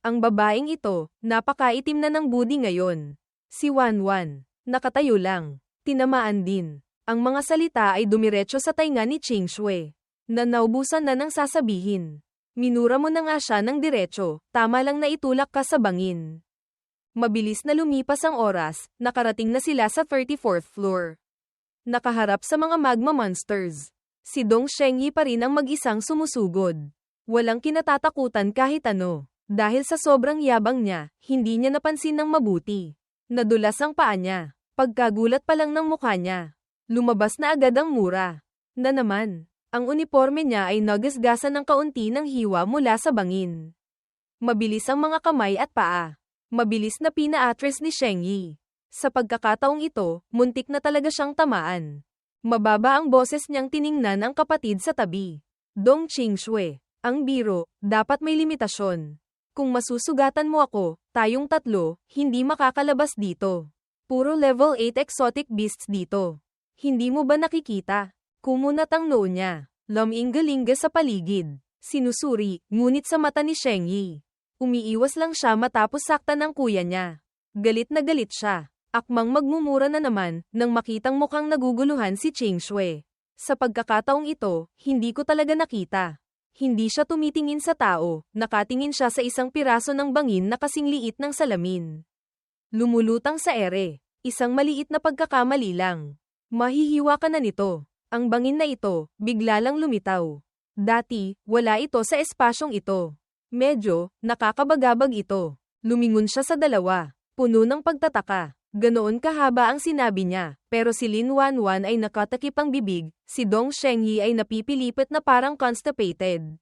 S1: Ang babaeng ito, napakaitim na ng budi ngayon. Si Wanwan, nakatayo lang. Tinamaan din. Ang mga salita ay dumiretso sa tainga ni Ching Shui. Na naubusan na ng sasabihin. Minura mo na nga siya ng diretso, tama lang na itulak ka sa bangin. Mabilis na lumipas ang oras, nakarating na sila sa 34th floor. Nakaharap sa mga magma monsters. Si Dong Shengyi pa rin ang mag-isang sumusugod. Walang kinatatakutan kahit ano. Dahil sa sobrang yabang niya, hindi niya napansin ng mabuti. Nadulas ang paa niya. Pagkagulat pa lang ng mukha niya. Lumabas na agad ang mura. Na naman, ang uniforme niya ay nagasgasan ng kaunti ng hiwa mula sa bangin. Mabilis ang mga kamay at paa. Mabilis na pina-atras ni Shengyi. Sa pagkakataong ito, muntik na talaga siyang tamaan. Mababa ang boses niyang tiningnan ang kapatid sa tabi. Dong Ching Shui, ang biro, dapat may limitasyon. Kung masusugatan mo ako, tayong tatlo, hindi makakalabas dito. Puro level 8 exotic beasts dito. Hindi mo ba nakikita? Kumunat ang noo niya. Lumingga-lingga sa paligid. Sinusuri, ngunit sa mata ni Shengyi. Umiiwas lang siya matapos saktan ng kuya niya. Galit na galit siya. Akmang magmumura na naman, nang makitang mukhang naguguluhan si Ching Shui. Sa pagkakataong ito, hindi ko talaga nakita. Hindi siya tumitingin sa tao, nakatingin siya sa isang piraso ng bangin na kasing liit ng salamin. Lumulutang sa ere. Isang maliit na pagkakamali lang. Mahihiwa ka na nito. Ang bangin na ito, bigla lang lumitaw. Dati, wala ito sa espasyong ito. Medyo, nakakabagabag ito. Lumingon siya sa dalawa. Puno ng pagtataka. Ganoon kahaba ang sinabi niya, pero si Lin Wanwan ay nakatakip ang bibig, si Dong Shengyi ay napipilipit na parang constipated.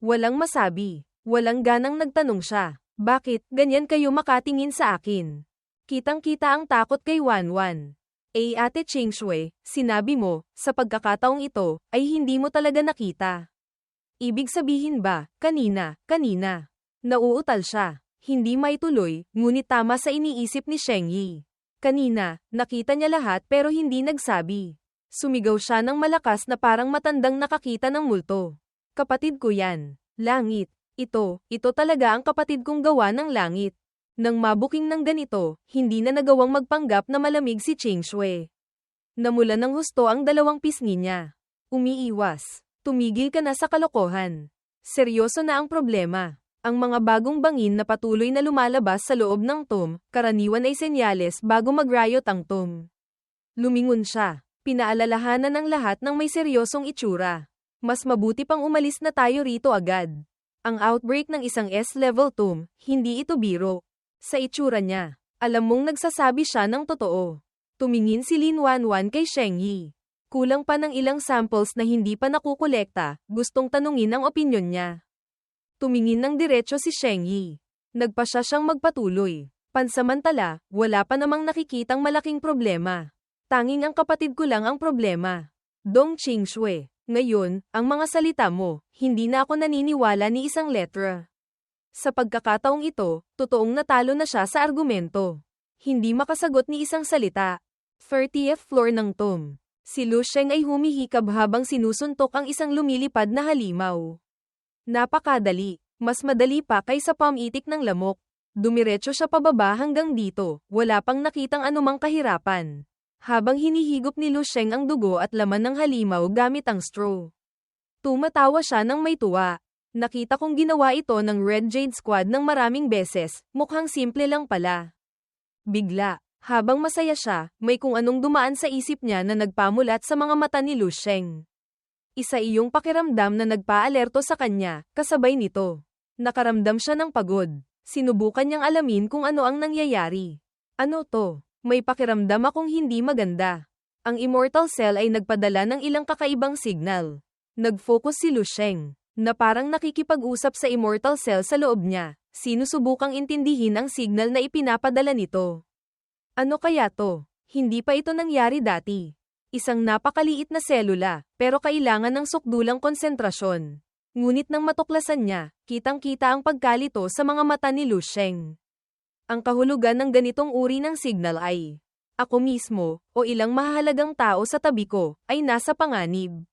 S1: Walang masabi, walang ganang nagtanong siya, bakit ganyan kayo makatingin sa akin? Kitang-kita ang takot kay Wanwan. Ate Ching Shui, sinabi mo, sa pagkakataong ito, ay hindi mo talaga nakita. Ibig sabihin ba, kanina, nauutal siya. Hindi maituloy, ngunit tama sa iniisip ni Shengyi. Kanina, nakita niya lahat pero hindi nagsabi. Sumigaw siya ng malakas na parang matandang nakakita ng multo. Kapatid ko yan. Langit. Ito talaga ang kapatid kong gawa ng langit. Nang mabuking ng ganito, hindi na nagawang magpanggap na malamig si Ching Shui. Namulan ng husto ang dalawang pisngi niya. Umiiwas. Tumigil ka na sa kalokohan. Seryoso na ang problema. Ang mga bagong bangin na patuloy na lumalabas sa loob ng tomb, karaniwan ay senyales bago mag-riot ang tomb. Lumingon siya. Pinaalalahanan ng lahat ng may seryosong itsura. Mas mabuti pang umalis na tayo rito agad. Ang outbreak ng isang S-level tomb, hindi ito biro. Sa itsura niya, alam mong nagsasabi siya ng totoo. Tumingin si Lin Wanwan kay Shengyi. Kulang pa ng ilang samples na hindi pa nakukolekta, gustong tanungin ang opinyon niya. Tumingin ng diretso si Shengyi. Nagpa siyang magpatuloy. Pansamantala, wala pa namang nakikitang malaking problema. Tanging ang kapatid ko lang ang problema. Dong Ching Shui, ngayon, ang mga salita mo, hindi na ako naniniwala ni isang letra. Sa pagkakataong ito, totoong natalo na siya sa argumento. Hindi makasagot ni isang salita. 30th floor ng tomb. Si Lu Sheng ay humihikab habang sinusuntok ang isang lumilipad na halimaw. Napakadali. Mas madali pa kaysa pamitik ng lamok. Dumiretso siya pababa hanggang dito, wala pang nakitang anumang kahirapan. Habang hinihigop ni Lu Sheng ang dugo at laman ng halimaw gamit ang straw. Tumatawa siya ng may tuwa. Nakita kong ginawa ito ng Red Jade Squad ng maraming beses, mukhang simple lang pala. Bigla, habang masaya siya, may kung anong dumaan sa isip niya na nagpamulat sa mga mata ni Lu Sheng. Isa iyong pakiramdam na nagpaalerto sa kanya, kasabay nito. Nakaramdam siya ng pagod. Sinubukan niyang alamin kung ano ang nangyayari. Ano to? May pakiramdam akong hindi maganda. Ang Immortal Cell ay nagpadala ng ilang kakaibang signal. Nag-focus si Lu Sheng, na parang nakikipag-usap sa Immortal Cell sa loob niya. Sinusubukang intindihin ang signal na ipinapadala nito. Ano kaya to? Hindi pa ito nangyari dati. Isang napakaliit na selula, pero kailangan ng sukdulang konsentrasyon. Ngunit nang matuklasan niya, kitang-kita ang pagkalito sa mga mata ni Lu Sheng. Ang kahulugan ng ganitong uri ng signal ay, ako mismo, o ilang mahalagang tao sa tabi ko, ay nasa panganib.